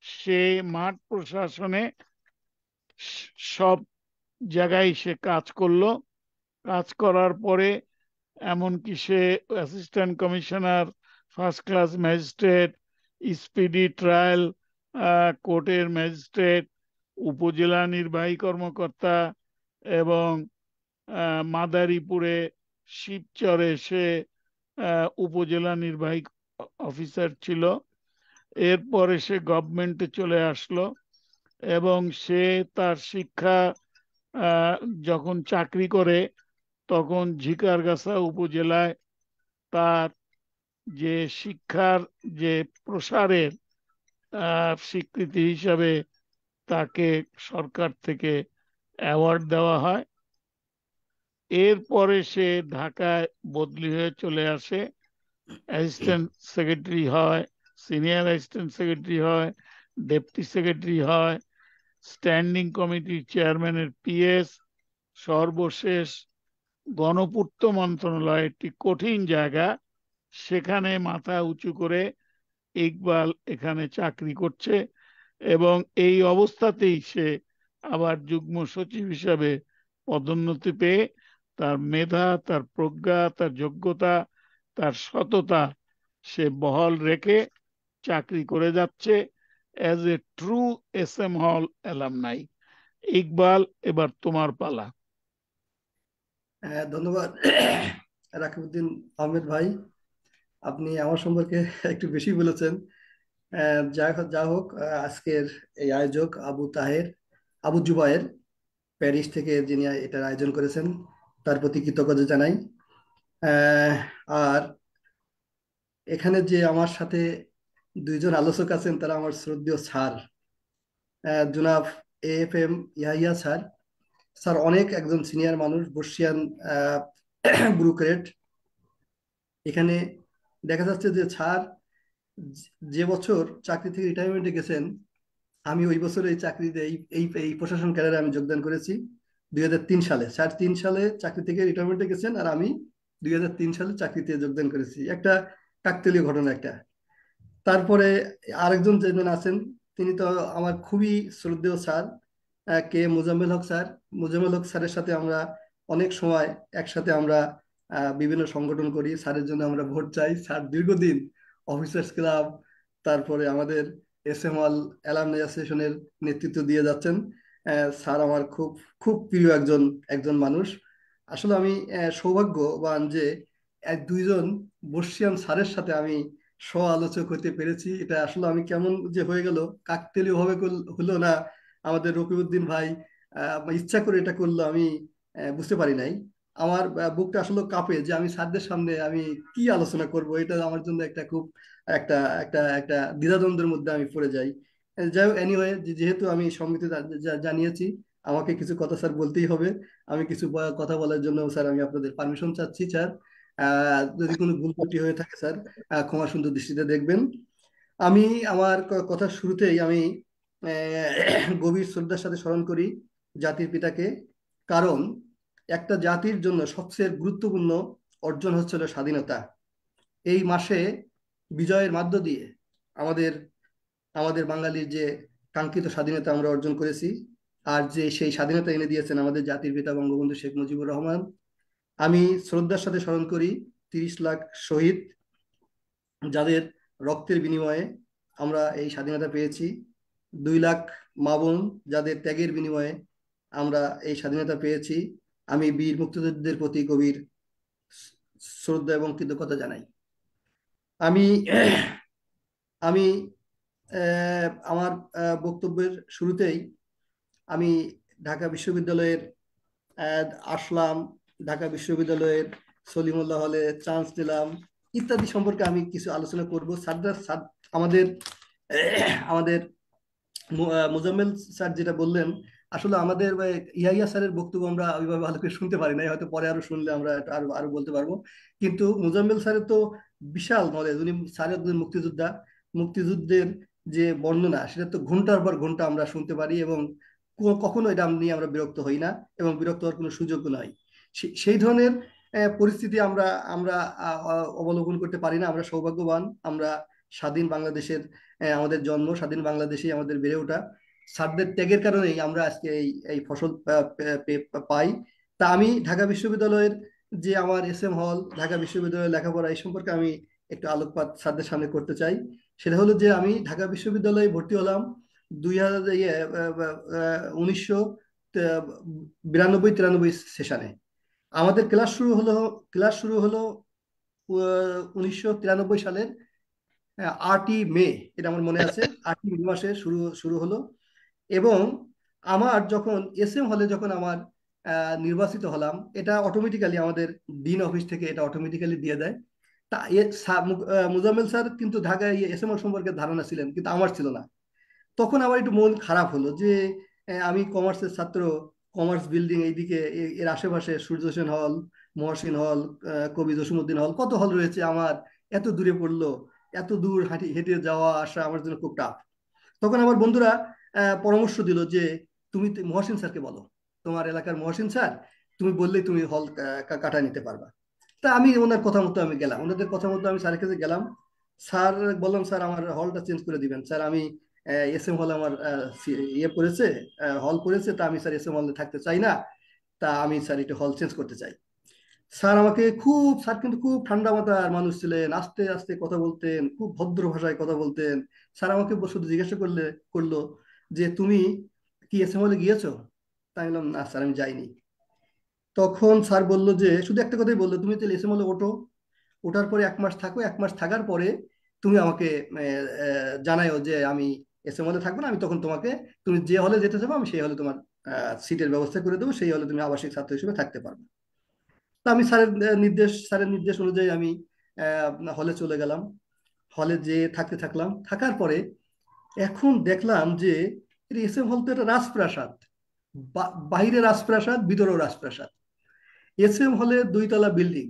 সে মাঠ প্রশাসনে সব জায়গায় সে কাজ করলো। কাজ করার পরে এমনকি সে assistant commissioner, first class magistrate, speedy trial কোর্টের ম্যাজিস্ট্রেট, উপজেলা নির্বাহী কর্মকর্তা এবং মাদারীপুরে শিবচরে সে উপজেলা নির্বাহী অফিসার ছিল। এরপরে সে গভর্নমেন্টে চলে আসলো এবং সে তার শিক্ষা যখন চাকরি করে তখন ঝিকারগাছা উপজেলায় তার যে শিক্ষার যে প্রসারের স্বীকৃতি হিসাবে তাকে সরকার থেকে অ্যাওয়ার্ড দেওয়া হয়। এরপরে সে ঢাকায় বদলি হয়ে চলে আসে, অ্যাসিস্ট্যান্ট সেক্রেটারি হয়, সিনিয়র অ্যাসিস্ট্যান্ট সেক্রেটারি হয়, ডেপুটি সেক্রেটারি হয়, স্ট্যান্ডিং কমিটির চেয়ারম্যানের পিএস, সর্বশেষ গণপূর্ত মন্ত্রণালয়, একটি কঠিন জায়গা, সেখানে মাথা উঁচু করে ইকবাল এখানে চাকরি করছে। এবং এই অবস্থাতেই সে আবার যুগ্ম সচিব হিসাবে পদোন্নতি পেয়ে তার মেধা, তার প্রজ্ঞা, তার যোগ্যতা, তার সততা সে বহাল রেখে চাকরি করে যাচ্ছে অ্যাজ এ ট্রু SM হল অ্যালামনাই। ইকবাল, এবার তোমার পালা। ধন্যবাদ রাকিবউদ্দিন আহমেদ ভাই, আপনি আমার সম্পর্কে একটু বেশি বলেছেন। যা হোক, আজকের এই আয়োজক আবু জুবায়ের প্যারিস থেকে, যিনি এটার আয়োজন করেছেন, তার প্রতি কৃতজ্ঞতা জানাই। আর এখানে যে আমার সাথে দুইজন আলোচক আছেন তারা আমার শ্রদ্ধেয় স্যার, জনাব AFM ইয়াহিয়া স্যার। স্যার অনেক একজন সিনিয়র মানুষ, বর্ষিয়ান ব্যুরোক্রেট। এখানে দেখা যাচ্ছে যে স্যার যে বছর চাকরি থেকে রিটায়ারমেন্টে গেছেন, আমি ওই বছর এই চাকরিতে এই প্রশাসন ক্যাডারে আমি যোগদান করেছি 2003 সালে। স্যার 3 সালে চাকরি থেকে রিটায়ারমেন্টে গেছেন আর আমি 2003 সালে চাকরিতে যোগদান করেছি। একটা কাকতালীয় ঘটনা একটা। তারপরে আরেকজন যেজন আছেন, তিনি তো আমার খুবই শ্রদ্ধেয় স্যার, কে মোজাম্মেল হক স্যার। মোজাম্মেল হক স্যারের সাথে আমরা অনেক সময় একসাথে আমরা বিভিন্ন সংগঠন করি। স্যারের জন্য আমরা ভোট চাই। স্যার দীর্ঘদিন অফিসার্স ক্লাব, তারপরে আমাদের SM হল অ্যালামনাই অ্যাসোসিয়েশনের নেতৃত্ব দিয়ে যাচ্ছেন। স্যার আমার খুব খুব প্রিয় একজন মানুষ। আসলে আমি সৌভাগ্যবান যে দুইজন বর্ষিয়ান স্যারের সাথে আমি আলোচক হতে পেরেছি। এটা আসলে আমি কেমন যে হয়ে গেল, কাকতালীয় ভাবে হলো না, আমাদের রকিবউদ্দিন ভাই ইচ্ছা করে এটা করলো, আমি বুঝতে পারি নাই। আমার বুকটা আসলে কাঁপে যে আমি স্যারদের সামনে আমি কি আলোচনা করব। এটা আমার জন্য একটা খুব একটা একটা একটা দ্বিধাদ্বন্দ্বের মধ্যে আমি পড়ে যাই। যাই হোক, এনিওয়ে, যেহেতু আমি সম্মতি জানিয়েছি, আমাকে কিছু কথা স্যার বলতেই হবে। আমি কিছু কথা বলার জন্য স্যার আমি আপনাদের পারমিশন চাচ্ছি স্যার। যদি কোনো ভুল ত্রুটি হয়ে থাকে স্যার, ক্ষমা সুন্দর দৃষ্টিতে দেখবেন। আমি আমার কথার শুরুতেই আমি গভীর শ্রদ্ধার সাথে স্মরণ করি জাতির পিতাকে। কারণ একটা জাতির জন্য সবচেয়ে গুরুত্বপূর্ণ অর্জন হচ্ছিল স্বাধীনতা। এই মাসে বিজয়ের মধ্য দিয়ে আমাদের আমাদের বাঙালির যে কাঙ্ক্ষিত স্বাধীনতা আমরা অর্জন করেছি, আর যে সেই স্বাধীনতা এনে দিয়েছেন আমাদের জাতির পিতা বঙ্গবন্ধু শেখ মুজিবুর রহমান। আমি শ্রদ্ধার সাথে স্মরণ করি 30 লাখ শহীদ, যাদের রক্তের বিনিময়ে আমরা এই স্বাধীনতা পেয়েছি। 2 লাখ মা বোন, যাদের ত্যাগের বিনিময়ে আমরা এই স্বাধীনতা পেয়েছি। আমি বীর মুক্তিযোদ্ধাদের প্রতি গভীর শ্রদ্ধা এবং কৃতজ্ঞতা জানাই। আমি আমি আমার বক্তব্যের শুরুতেই আমি ঢাকা বিশ্ববিদ্যালয়ের আসলাম। ঢাকা বিশ্ববিদ্যালয়ের সলিমুল্লাহ হলে চান্স নিলাম, ইত্যাদি সম্পর্কে আমি কিছু আলোচনা করব। আমাদের আমাদের মোজাম্মেল স্যার যেটা বললেন, আসলে আমাদের ইয়াহিয়া স্যারের বক্তব্য আমরা ওইভাবে ভালো করে শুনতে পারি নাই, হয়তো পরে আরো শুনলে আমরা এটা আরো আরো বলতে পারবো। কিন্তু মোজাম্মেল স্যারের তো বিশাল নলেজ, উনি স্যারের মুক্তিযোদ্ধা, মুক্তিযুদ্ধের যে বর্ণনা সেটা তো ঘন্টার পর ঘন্টা আমরা শুনতে পারি, এবং কখনো এটা নিয়ে আমরা বিরক্ত হই না, এবং বিরক্ত হওয়ার কোনো সুযোগ নাই। সেই ধরনের পরিস্থিতি আমরা আমরা অবলোকন করতে পারি না। আমরা সৌভাগ্যবান, আমরা স্বাধীন বাংলাদেশের, আমাদের জন্ম স্বাধীন বাংলাদেশে, আমাদের বেড়ে ওঠা। স্যারদের ত্যাগের কারণেই আমরা আজকে এই এই ফসল পাই। তা আমি ঢাকা বিশ্ববিদ্যালয়ের যে আমার এস এম হল, ঢাকা বিশ্ববিদ্যালয়ের লেখাপড়া, এই সম্পর্কে আমি একটু আলোকপাত স্যারদের সামনে করতে চাই। সেটা হলো যে আমি ঢাকা বিশ্ববিদ্যালয়ে ভর্তি হলাম 1992-93 সেশনে। আমাদের ক্লাস শুরু হলো 1993 সালের 8ই মে, এটা আমার মনে আছে। 8ই মে মাসে শুরু শুরু হলো। এবং আমার যখন এস এম হলে যখন আমার নির্বাচিত হলাম, এটা অটোমেটিক্যালি আমাদের ডিন অফিস থেকে এটা অটোমেটিক্যালি দিয়ে দেয়। তা মুজাম্মেল স্যার কিন্তু ঢাকায় এস এম হল সম্পর্কে ধারণা ছিলেন, কিন্তু আমার ছিল না। তখন আমার একটু মন খারাপ হলো যে আমি কমার্সের ছাত্র, কমার্স বিল্ডিং এইদিকে এর আশেপাশে সূর্য সেন হল, মহসিন হল, কবি জসিমউদ্দিন হল, কত হল রয়েছে, আমার এত দূরে পড়লো, এত দূর হেঁটে যাওয়া আসা আমার জন্য খুব টাফ। তখন আমার বন্ধুরা পরামর্শ দিল যে তুমি মহসিন স্যারকে বলো, তোমার এলাকার মহসিন স্যার, তুমি বললেই তুমি হল কাটা নিতে পারবা। তা আমি ওনার কথা মতো আমি গেলাম, ওনাদের কথা মতো আমি স্যারের কাছে গেলাম। স্যার বললাম, স্যার আমার হলটা চেঞ্জ করে দিবেন স্যার, আমি এস এম হল আমার ইয়ে পড়েছে, হল পড়েছে, তা আমি স্যার এস এম হলে থাকতে চাই না, তা আমি স্যার একটু হল চেঞ্জ করতে চাই। স্যার কিন্তু খুব ঠান্ডা মাথার মানুষ ছিলেন, আস্তে আস্তে কথা বলতেন, খুব ভদ্র ভাষায় কথা বলতেন। স্যার আমাকে শুধু জিজ্ঞাসা করলো যে তুমি কি এস এম হলে গিয়েছো? তাই আমি বললাম, না স্যার আমি যাইনি। তখন স্যার বললো যে, শুধু একটা কথাই বললো, তুমি তাহলে এস এম হলে ওঠো, ওঠার পরে 1 মাস থাকো, 1 মাস থাকার পরে তুমি আমাকে জানাও যে আমি এস এম হলে থাকবো না, আমি তখন তোমাকে, তুমি যে হলে যেতে চাবো আমি সেই হলে তোমার সিটের ব্যবস্থা করে দেবো, সেই হলে তুমি আবাসিক ছাত্র হিসেবে থাকতে পারবে। তা আমি স্যারের নির্দেশ অনুযায়ী আমি হলে চলে গেলাম। হলে যে থাকতে থাকলাম, থাকার পরে এখন দেখলাম যে এস এম হল তো একটা রাজপ্রাসাদ, বাহিরে রাজপ্রাসাদ, ভিতরেও রাজপ্রাসাদ। এস এম হলে 2 তলা বিল্ডিং,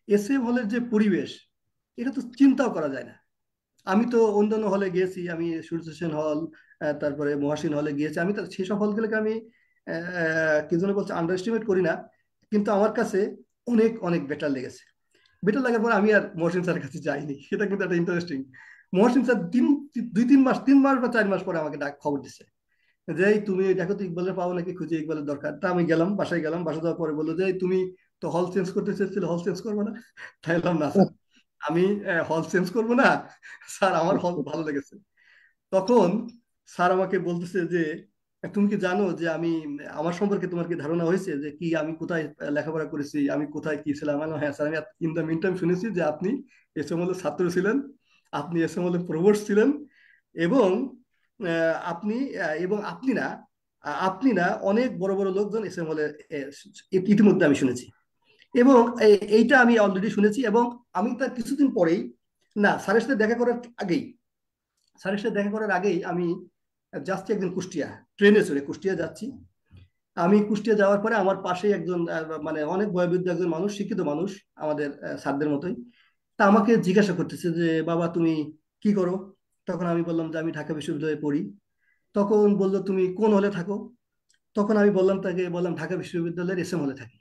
এস এম হলের যে পরিবেশ, এটা তো চিন্তাও করা যায় না। আমি তো অন্যান্য হলে গিয়েছি, আমি সূর্য সেন হল, তারপরে মহাসিন হলে গিয়েছি, আমি তো সেসব হলগুলোকে আমি কি জন্য বলছি আন্ডার এস্টিমেট করি না, কিন্তু আমার কাছে অনেক অনেক বেটার লেগেছে। বেটার লাগার পর আমি আর মহসিন স্যারের কাছে যাইনি। এটা কিন্তু একটা ইন্টারেস্টিং। মহসিন স্যার 3 মাস বা 4 মাস পরে আমাকে খবর দিচ্ছে যে তুমি দেখো তো ইকবালের পাবো নাকি, খুঁজে ইকবালের দরকার। তা আমি গেলাম, বাসায় গেলাম, বাসা যাওয়ার পরে বললো যে তুমি তো হল চেঞ্জ করতে চেয়েছিলে, হল চেঞ্জ করবো না? তাই বললাম, না স্যার আমি হল চেঞ্জ করবো না স্যার, আমার হল ভালো লেগেছে। তখন স্যার আমাকে বলতেছে যে তুমি কি জানো যে আমি, আমার সম্পর্কে তোমার কি ধারণা হয়েছে যে কি আমি কোথায় লেখাপড়া করেছি, আমি কোথায় কি ছিলাম? আমি বললাম, হ্যাঁ স্যার, আমি ইন দ্য মিন টাইম শুনেছি যে আপনি এস এম হলের ছাত্র ছিলেন, আপনি এস এম হলের প্রভোস্ট ছিলেন, এবং আপনি এবং আপনি না অনেক বড় বড় লোকজন এস এম হলে ইতিমধ্যে আমি শুনেছি, এবং এইটা আমি অলরেডি শুনেছি। এবং আমি তার কিছুদিন পরেই, না স্যারের সাথে দেখা করার আগেই আমি যাচ্ছি একদিন কুষ্টিয়া, ট্রেনে চড়ে কুষ্টিয়া যাচ্ছি। আমি কুষ্টিয়া যাওয়ার পরে আমার পাশে একজন মানে অনেক বয়োবৃদ্ধ একজন মানুষ, শিক্ষিত মানুষ, আমাদের স্যারদের মতোই। তা আমাকে জিজ্ঞাসা করতেছে যে বাবা তুমি কি করো? তখন আমি বললাম যে আমি ঢাকা বিশ্ববিদ্যালয়ে পড়ি। তখন বললো তুমি কোন হলে থাকো? তখন আমি বললাম ঢাকা বিশ্ববিদ্যালয়ের এস এম হলে থাকি।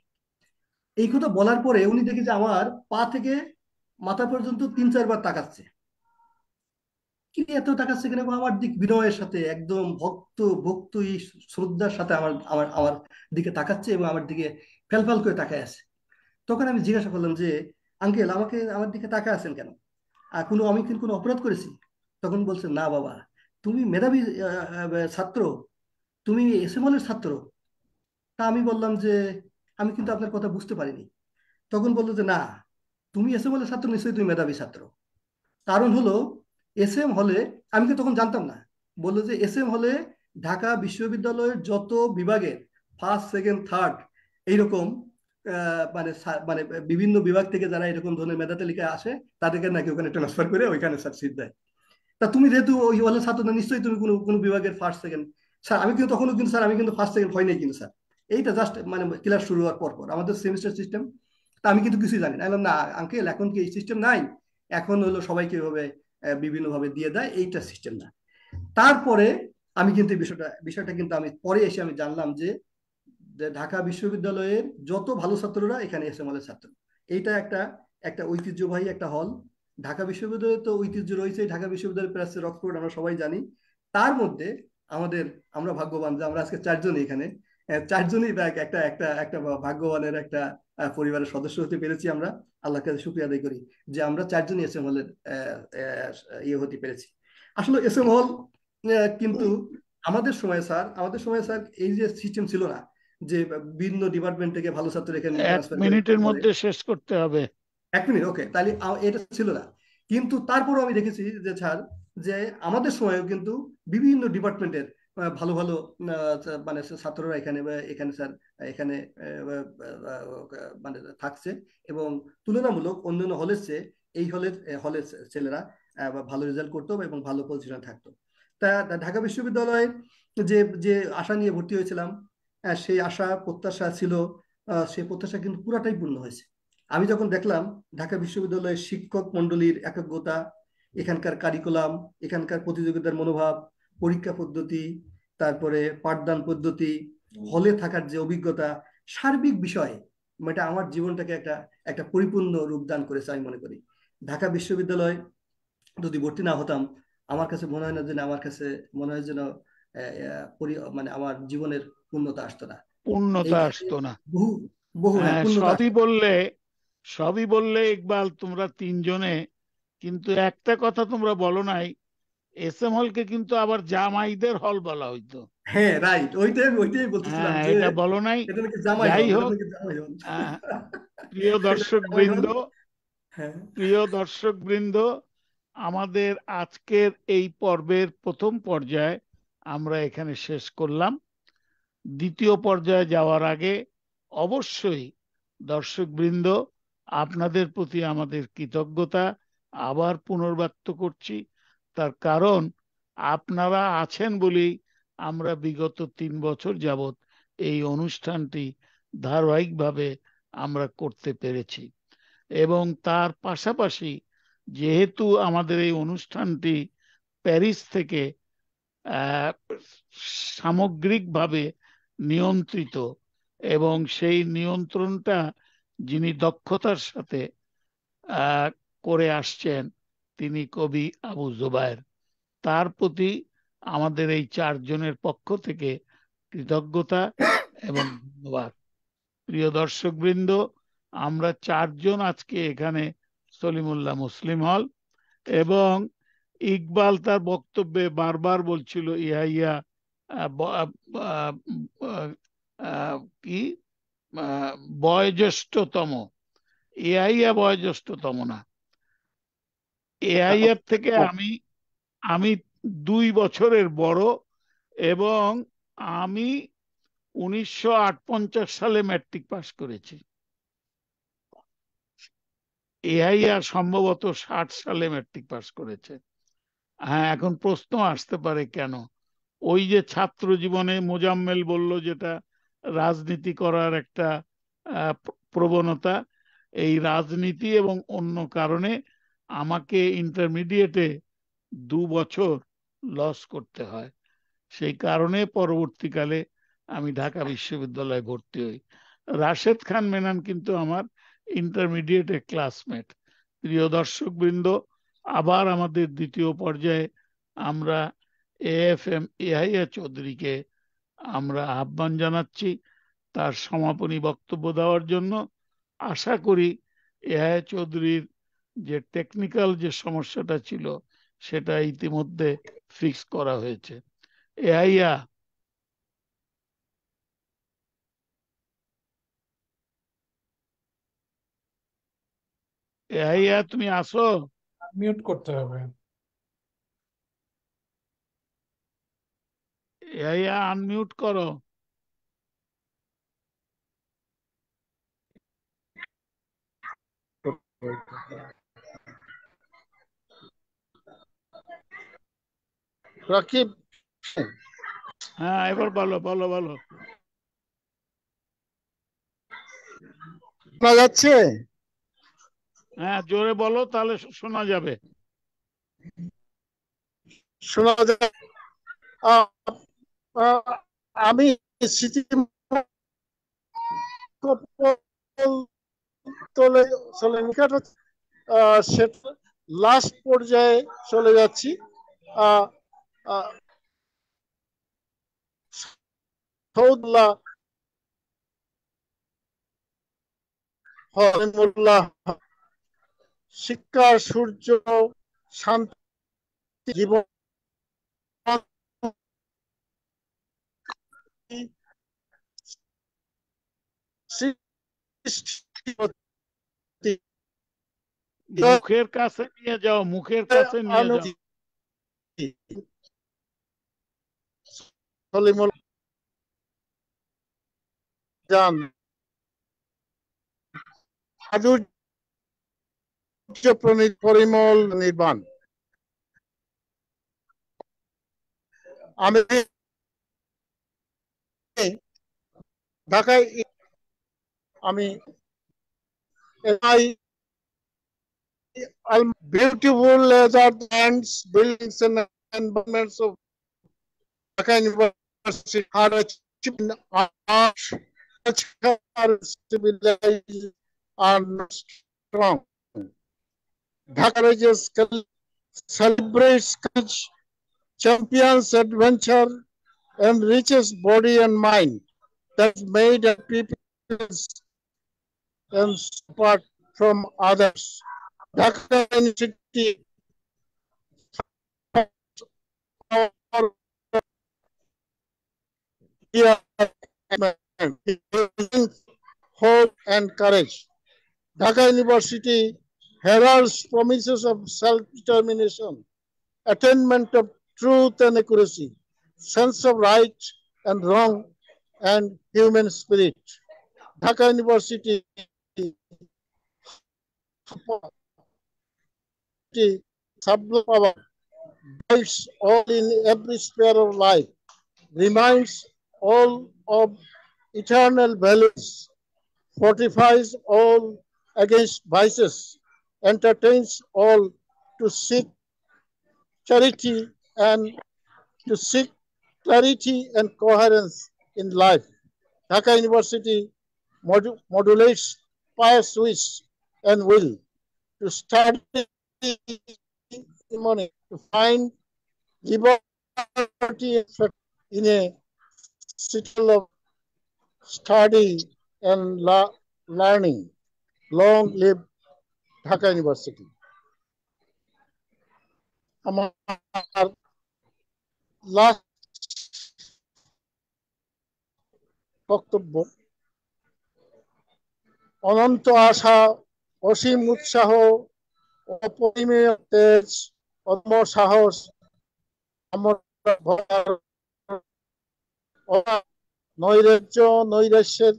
এই কথা বলার পরে উনি দেখি যে আমার পা থেকে মাথা পর্যন্ত 3-4 বার তাকাচ্ছে। কি এত তাকাচ্ছে কেন? আমার দিক বিনয়ের সাথে, একদম ভক্তি শ্রদ্ধার সাথে আমার আমার আমার দিকে তাকাচ্ছে, এবং আমার দিকে ফ্যাল করে তাকায় আছে। তখন আমি জিজ্ঞাসা করলাম যে আঙ্কেল, আমার দিকে তাকায় আছেন কেন? আমি কিন্তু কোনো অপরাধ করেছি? তখন বলছে, না বাবা, তুমি মেধাবী ছাত্র, তুমি এস এম হলের ছাত্র। তা আমি বললাম যে আমি কিন্তু আপনার কথা বুঝতে পারিনি। তখন বললো যে না, তুমি এস এম হলের ছাত্র, নিশ্চয়ই তুমি মেধাবী ছাত্র। কারণ হলো এস এম হলে, আমি তো তখন জানতাম না, বললো যে এস এম হলে ঢাকা বিশ্ববিদ্যালয়ের যত বিভাগের ফার্স্ট, সেকেন্ড, থার্ড এইরকম মানে মানে বিভিন্ন বিভাগ থেকে যারা এরকম ধরনের মেধা তালিকায় আসে তাদেরকে নাকি ওখানে ট্রান্সফার করে ওইখানে স্যার সিট দেয়। তা তুমি যেহেতু ওই হলে ছাত্র না, নিশ্চয়ই তুমি কোনো কোনো বিভাগের ফার্স্ট সেকেন্ড। স্যার আমি কিন্তু তখনও কিন্তু স্যার আমি কিন্তু ফার্স্ট সেকেন্ড হয়নি কিন্তু স্যার, এইটা জাস্ট মানে ক্লাস শুরু হওয়ার পর পর আমাদের সেমিস্টার সিস্টেম। তা আমি কিন্তু কিছুই জানি না, বললাম না আঙ্কেল এখন কি এই সিস্টেম নাই, এখন হলো সবাইকে এভাবে বিভিন্নভাবে দিয়ে দেয়, এইটা সিস্টেম না। তারপরে আমি কিন্তু এই বিষয়টা কিন্তু আমি পরে এসে আমি জানলাম যে ঢাকা বিশ্ববিদ্যালয়ের যত ভালো ছাত্ররা এখানে এসএমএল এর ছাত্র। এইটা একটা একটা ঐতিহ্যবাহী একটা হল। ঢাকা বিশ্ববিদ্যালয়ের তো ঐতিহ্য রয়েছে, ঢাকা বিশ্ববিদ্যালয় প্লাস রকফোর্ড আমরা সবাই জানি। তার মধ্যে আমাদের আমরা ভাগ্যবান যে আমরা আজকে চারজনই এখানে, চারজনই একটা একটা একটা ভাগ্যবানের একটা পরিবারের সদস্য হতে পেরেছি আমরা। আল্লাহর কাছে শুকরিয়া আদায় করি যে আমরা চারজনই এসএম হলের ইয়ে হতে পেরেছি। আসলে এসএম হল কিন্তু আমাদের সময় স্যার এই যে সিস্টেম ছিল না যে বিভিন্ন ডিপার্টমেন্ট থেকে ভালো ছাত্র এখানে 1 ট্রান্সফার করে মিনিটের বলে। মধ্যে শেষ করতে হবে। 1 মিনিট, ওকে, তাহলে এটা ছিল না। কিন্তু তারপরও আমি দেখেছি যে স্যার যে আমাদের সময়ও কিন্তু বিভিন্ন ডিপার্টমেন্টের ভালো ভালো মানে ছাত্ররা এখানে এখানে স্যার এখানে মানে থাকছে, এবং তুলনামূলক অন্যান্য হলের চেয়ে এই হলের ছেলেরা ভালো রেজাল্ট করতো এবং ভালো পজিশনে থাকতো। তা ঢাকা বিশ্ববিদ্যালয়ে যে যে আশা নিয়ে ভর্তি হয়েছিলাম, সেই আশা প্রত্যাশা ছিল, সেই প্রত্যাশা কিন্তু পুরাটাই পূর্ণ হয়েছে। আমি যখন দেখলাম ঢাকা বিশ্ববিদ্যালয়ের শিক্ষক মন্ডলীর একগ্রতা, এখানকার কারিকুলাম, এখানকার প্রতিযোগিতার মনোভাব, পরীক্ষা পদ্ধতি, তারপরে পাঠদান পদ্ধতি, হলে থাকার যে অভিজ্ঞতা, সার্বিক বিষয়ে এটা আমার জীবনটাকে একটা একটা পরিপূর্ণ রূপদান করেছে আমি মনে করি। ঢাকা বিশ্ববিদ্যালয় যদি ভর্তি না হতাম, আমার কাছে মনে হয় না যেন আমার কাছে মনে হয় যেন মানে আমার জীবনের পূর্ণতা আসতো না। পূর্ণতা এইখানে আসতো না। বহু বহু হ্যাঁ, পূর্ণতা আসতো সবই বললে ইকবাল তোমরা তিনজনে, কিন্তু একটা কথা তোমরা বলো নাই, এসএম হলকে কিন্তু আবার জামাইদের হল বলা হইতো। হ্যাঁ, রাইট, ওইটাই বলতেছিলাম হ্যাঁ, যে এটা বলো নাই। এটা নাকি জামাই যাই হল, এটা হোক, নাকি জামাই হল। আহ, প্রিয় এটা দর্শক জামাই বৃন্দ, হল। হ্যাঁ, আমাদের আজকের এই পর্বের প্রথম পর্যায়ে আমরা এখানে শেষ করলাম। দ্বিতীয় পর্যায়ে যাওয়ার আগে অবশ্যই দর্শকবৃন্দ, আপনাদের প্রতি আমাদের কৃতজ্ঞতা আবার পুনর্ব্যক্ত করছি। তার কারণ আপনারা আছেন বলেই আমরা বিগত 3 বছর যাবৎ এই অনুষ্ঠানটি ধারাবাহিকভাবে আমরা করতে পেরেছি। এবং তার পাশাপাশি যেহেতু আমাদের এই অনুষ্ঠানটি প্যারিস থেকে সামগ্রিকভাবে নিয়ন্ত্রিত, এবং সেই নিয়ন্ত্রণটা যিনি দক্ষতার সাথে করে আসছেন তিনি কবি আবু জুবায়ের, তার প্রতি আমাদের এই চারজনের পক্ষ থেকে কৃতজ্ঞতা এবং ধন্যবাদ। প্রিয় দর্শকবৃন্দ, আমরা চারজন আজকে এখানে সলিমুল্লাহ মুসলিম হল, এবং ইকবাল তার বক্তব্যে বারবার বলছিল ইয়া কি বয়োজ্যেষ্ঠতম, ইয়া বয়োজ্যেষ্ঠতম না, এআইআর থেকে আমি আমি 2 বছরের বড়, এবং আমি 1958 সালে ম্যাট্রিক পাস করেছি। এআইআর সম্ভবত 60 সালে ম্যাট্রিক পাস করেছে। হ্যাঁ, এখন প্রশ্ন আসতে পারে কেন? ওই যে ছাত্র জীবনে মোজাম্মেল বলল যেটা রাজনীতি করার একটা প্রবণতা, এই রাজনীতি এবং অন্য কারণে আমাকে ইন্টারমিডিয়েটে 2 বছর লস করতে হয়। সেই কারণে পরবর্তীকালে আমি ঢাকা বিশ্ববিদ্যালয়ে ভর্তি হই। রাশেদ খান মেনন কিন্তু আমার ইন্টারমিডিয়েটে ক্লাসমেট। প্রিয় দর্শকবৃন্দ, আবার আমাদের দ্বিতীয় পর্যায়ে আমরা এএফএম ইয়াহিয়া চৌধুরীকে আমরা আহ্বান জানাচ্ছি তার সমাপনী বক্তব্য দেওয়ার জন্য। আশা করি ইয়াহিয়া চৌধুরীর যে টেকনিক্যাল যে সমস্যাটা ছিল সেটা ইতিমধ্যে ফিক্স করা হয়েছে। ইয়াহিয়া, ইয়াহিয়া তুমি আসো? মিউট করতে হবে। ইয়াহিয়া আনমিউট করো। রাকিব, হ্যাঁ, এবার বলো বলো বলো। শোনা যাচ্ছে? হ্যাঁ, জোরে বলো, তাহলে শোনা যাবে। শোনা যায়? আহ, আহ, আমি স্মৃতি তোলে চলে নিকট সেটা লাস্ট পর্যায়ে চলে যাচ্ছি। আহ, আহ, সৌদুল্লাহ হলিমুল্লাহ, শিক্ষার সূর্য, শান্তি, জীবন, সৃষ্টি, মুখের কাছে নিয়ে যাও, মুখের কাছে নিয়ে যাও। সলিমুল্লাহ জান, মাধুর্য পরিমল নির্বাণ। আমি ঢাকায় আমি beautiful leather lands, buildings and environments of Dhaka University are achieved in art, culture, civilization are not strong. Dhaka Rages celebrates courage, champions adventure, and reaches body and mind that made a people and apart from others. Dhaka University hope and courage. Dhaka University heralds promises of self-determination, attainment of truth and accuracy, sense of right and wrong, and human spirit. Dhaka University subject power guides all in every sphere of life, reminds all of eternal values, fortifies all against vices, entertains all to seek charity and to seek clarity and coherence in life. Dhaka University modulates pious wish and will to study money, to find liberty in a citadel of study and learning. Long live Dhaka University. আমার last বক্তব্য, অনন্ত আশা, অসীম উৎসাহ, অপরিমেয় তেজ, অদম্য সাহস, নৈরাজ্য নৈরাশ্যের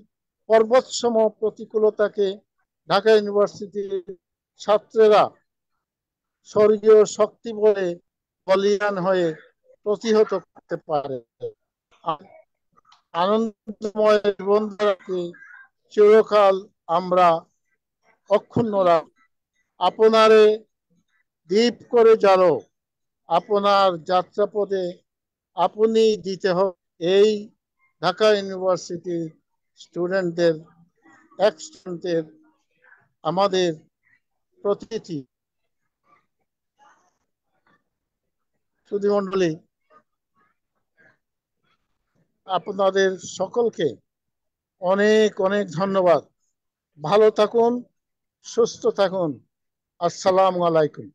পর্বতসম প্রতিকূলতাকে ঢাকা ইউনিভার্সিটির ছাত্রেরা স্বর্গীয় শক্তি বলে বলীয়ান হয়ে প্রতিহত করতে পারে। আনন্দময় জীবনধারাকে চিরকাল আমরা অক্ষুণ্ণ রাখ। আপনারে দীপ করে জ্বালো, আপনার যাত্রাপথে আপনি দিতে হবে। এই ঢাকা ইউনিভার্সিটির স্টুডেন্টদের এক্সটুডেন্টদের আমাদের প্রতিটি সুধীমণ্ডলী, আপনাদের সকলকে অনেক অনেক ধন্যবাদ। ভালো থাকুন, সুস্থ থাকুন। আসসালামু আলাইকুম।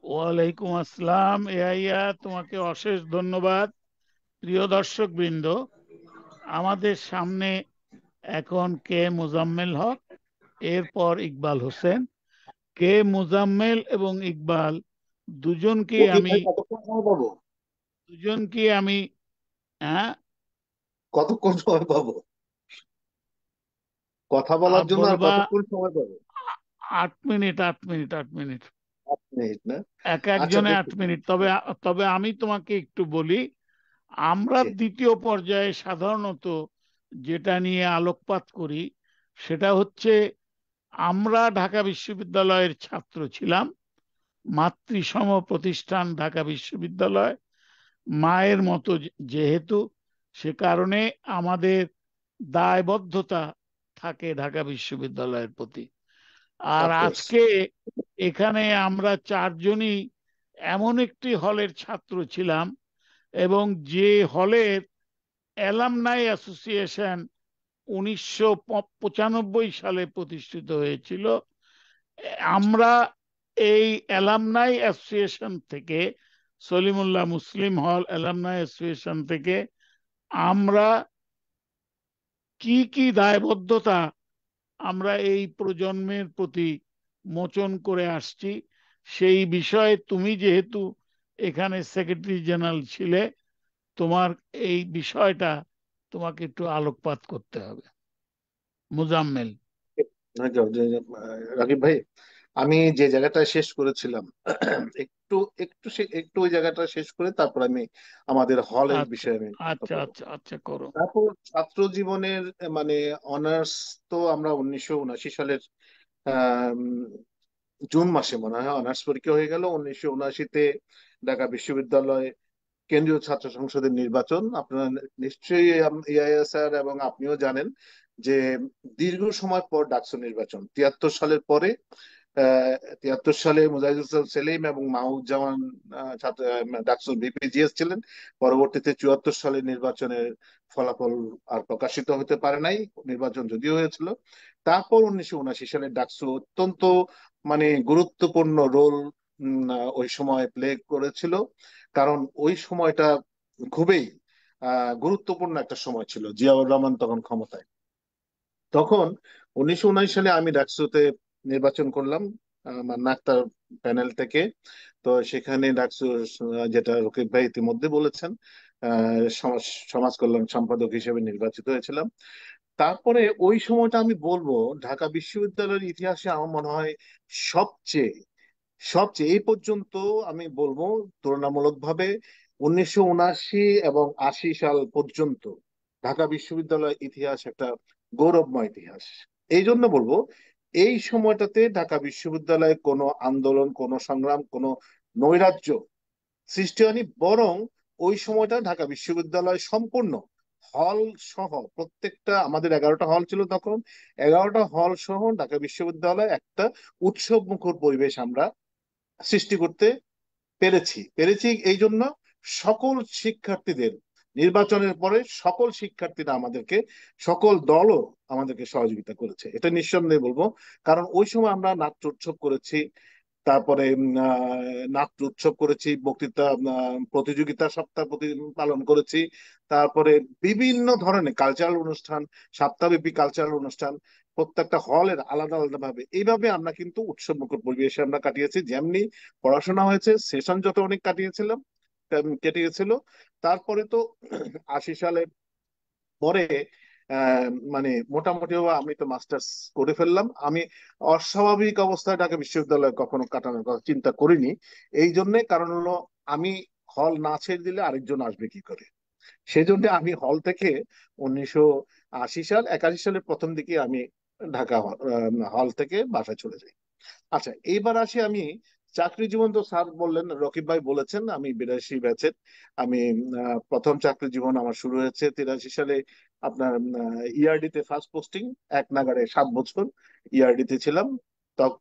ওয়ালাইকুম আসসালাম। ইয়াইয়া, তোমাকে অশেষ ধন্যবাদ। প্রিয় দর্শক বৃন্দ, আমাদের সামনে এখন কে মুজাম্মেল হক, এরপর ইকবাল হোসেন। কে মুজাম্মেল এবং ইকবাল দুজনকে আমি হ্যাঁ, কতক্ষণ সময় পাবো কথা বলার জন্য? আর বলবা কতক্ষণ সময় পাবো? 8 মিনিট, 8 মিনিট, 8 মিনিট, মিনিট না? এক আচ্ছা একজনে দেখুন। 8 মিনিট। তবে তবে আমি তোমাকে একটু বলি, আমরা জি। দ্বিতীয় পর্যায়ে সাধারণত যেটা নিয়ে আলোকপাত করি সেটা হচ্ছে, আমরা ঢাকা বিশ্ববিদ্যালয়ের ছাত্র ছিলাম, মাতৃসম প্রতিষ্ঠান ঢাকা বিশ্ববিদ্যালয়, মায়ের মতো যেহেতু, সে কারণে আমাদের দায়বদ্ধতা থাকে ঢাকা বিশ্ববিদ্যালয়ের প্রতি। আর অফকোর্স। আজকে এখানে আমরা চারজনই এমন একটি হলের ছাত্র ছিলাম, এবং যে হলের অ্যালামনাই অ্যাসোসিয়েশন 1995 সালে প্রতিষ্ঠিত হয়েছিল, আমরা এই অ্যালামনাই অ্যাসোসিয়েশন থেকে, সলিমুল্লাহ মুসলিম হল অ্যালামনাই অ্যাসোসিয়েশন থেকে আমরা কি কি দায়বদ্ধতা আমরা এই প্রজন্মের প্রতি মোচন করে আসছি, সেই বিষয়ে তুমি যেহেতু এখানে সেক্রেটারি জেনারেল ছিলে, তোমার এই বিষয়টা তোমাকে একটু আলোকপাত করতে হবে, মুজাম্মেল। রাকিব ভাই, আমি যে জায়গাটা শেষ করেছিলাম একটু একটু ওই জায়গাটা শেষ করে তারপর আমি আমাদের হলের আচ্ছা, বিষয়ে আমি কথা আচ্ছা, বলবো। আচ্ছা, আচ্ছা, করো। তারপর ছাত্র জীবনের মানে অনার্স তো আমরা 1979 সালের আহ জুন মাসে মনে হয় অনার্স পরীক্ষা হয়ে গেল। 1979-তে ঢাকা বিশ্ববিদ্যালয় কেন্দ্রীয় ছাত্র সংসদের নির্বাচন। আপনারা নিশ্চয়ই ইয়াইয়া স্যার এবং আপনিও জানেন যে দীর্ঘ সময় পর ডাকসু নির্বাচন 73 সালের পরে। 73 সালে মুজাহিদুল ইসলাম সেলিম এবং মাহমুদুজ্জামান ছাত্র ডাকসুর ভিপিজিএস ছিলেন। পরবর্তীতে 74 সালে নির্বাচনের ফলাফল আর প্রকাশিত হতে পারে নাই, নির্বাচন যদিও হয়েছিল। তারপর 1979 সালে ডাকসু অত্যন্ত মানে গুরুত্বপূর্ণ রোল ওই সময় প্লে করেছিল, কারণ ওই সময়টা খুবই গুরুত্বপূর্ণ একটা সময় ছিল। জিয়াউর রহমান তখন ক্ষমতায়। তখন 1979 সালে আমি ডাকসুতে নির্বাচন করলাম নাক্তার প্যানেল থেকে। তো সেখানে ডাকসু যেটা রকিব ভাই ইতিমধ্যে বলেছেন, সমাজ সমাজ কল্যাণ সম্পাদক হিসেবে নির্বাচিত হয়েছিলাম। তারপরে ওই সময়টা আমি বলবো ঢাকা বিশ্ববিদ্যালয়ের ইতিহাসে আমার মনে হয় সবচেয়ে সবচেয়ে এই পর্যন্ত আমি বলবো তুলনামূলকভাবে 1979 এবং 80 সাল পর্যন্ত ঢাকা বিশ্ববিদ্যালয়ের ইতিহাস একটা গৌরবময় ইতিহাস। এই জন্য বলবো এই সময়টাতে ঢাকা বিশ্ববিদ্যালয়ে কোনো আন্দোলন, কোনো সংগ্রাম, কোনো নৈরাজ্য সৃষ্টি হয়নি, বরং ওই সময়টা ঢাকা বিশ্ববিদ্যালয় সম্পূর্ণ হল সহ প্রত্যেকটা, আমাদের 11টা হল ছিল তখন, 11টা হল সহ ঢাকা বিশ্ববিদ্যালয় একটা উৎসব মুখর পরিবেশ আমরা সৃষ্টি করতে পেরেছি এই জন্য সকল শিক্ষার্থীদের, নির্বাচনের পরে সকল শিক্ষার্থীরা আমাদেরকে, সকল দলও আমাদেরকে সহযোগিতা করেছে, এটা নিঃসন্দেহে বলবো। কারণ ওই সময় আমরা নাট্য উৎসব করেছি, তারপরে নাট্য উৎসব করেছি, বক্তৃতা প্রতিযোগিতা সপ্তাহ পালন করেছি, তারপরে বিভিন্ন ধরনের কালচারাল অনুষ্ঠান, সপ্তাহব্যাপী কালচারাল অনুষ্ঠান প্রত্যেকটা হলের আলাদা আলাদা ভাবে, এইভাবে আমরা কিন্তু উৎসব মুখর পরিবেশে আমরা কাটিয়েছি। যেমনি পড়াশোনা হয়েছে, সেশন যত অনেক কেটে গেছিল। তারপরে তো 80 সালে পরে মানে মোটামুটি আমি তো মাস্টার্স করে ফেললাম। আমি অস্বাভাবিক অবস্থায় ঢাকা বিশ্ববিদ্যালয়ে কখনো কাটানোর কথা চিন্তা করিনি। এই জন্যে, কারণ হলো আমি হল না ছেড়ে দিলে আরেকজন আসবে কি করে, সেই জন্য আমি হল থেকে 1980 সাল 81 সালের প্রথম দিকে আমি ঢাকা হল থেকে বাসায় চলে যাই। আচ্ছা, এইবার আসি আমি চাকরি জীবন। তো স্যার বললেন, রকিব ভাই বলেছেন আমি 82 ব্যাচের। আমি প্রথম চাকরি জীবন আমার শুরু হয়েছে 83 সালে। আপনার ইআরডি তে ফার্স্ট পোস্টিং, এক নাগাড়ে 7 বছর ইআরডি তে ছিলাম।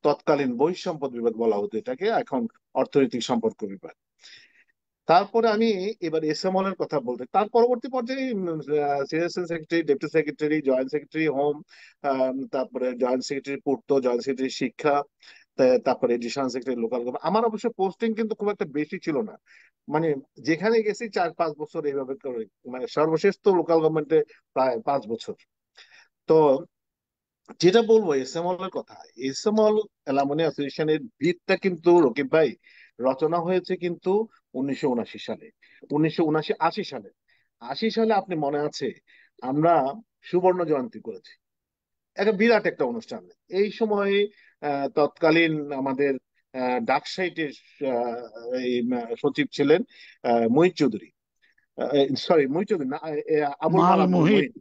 তৎকালীন বহিঃসম্পদ বিভাগ বলা হতো এটাকে, এখন অর্থনৈতিক সম্পর্ক বিভাগ। তারপরে আমি এবার এসএমএল এর কথা বলতে, তার পরবর্তী পর্যায়ে senior secretary, deputy secretary, joint secretary home, তারপরে জয়েন্ট সেক্রেটারি পূর্ত, জয়েন্ট সেক্রেটারি শিক্ষা, তারপরে এডিশনাল সেক্রেটারি লোকাল গভর্নমেন্ট। আমার অবশ্য পোস্টিং কিন্তু খুব একটা বেশি ছিল না, মানে যেখানে গেছি 4-5 বছর এইভাবে করে, মানে সর্বশেষ তো লোকাল গভর্নমেন্টে প্রায় 5 বছর। তো যেটা বলবো এসএমএল এর কথা, এসএমএল অ্যালুমনি অ্যাসোসিয়েশনের ভিতটা কিন্তু রকিব ভাই রচনা হয়েছে কিন্তু 1979 সালে, 1979-80 সালে। 80 সালে আপনি মনে আছে আমরা সুবর্ণ জয়ন্তী করেছি। একটা বিরাট একটা অনুষ্ঠান। এই সময়ে তৎকালীন আমাদের ডাকসাইটের এই সচিব ছিলেন মহিত চৌধুরী, সরি মহিত চৌধুরী না, আবুল মাল মাল আব্দুল মুহিত, মহিত,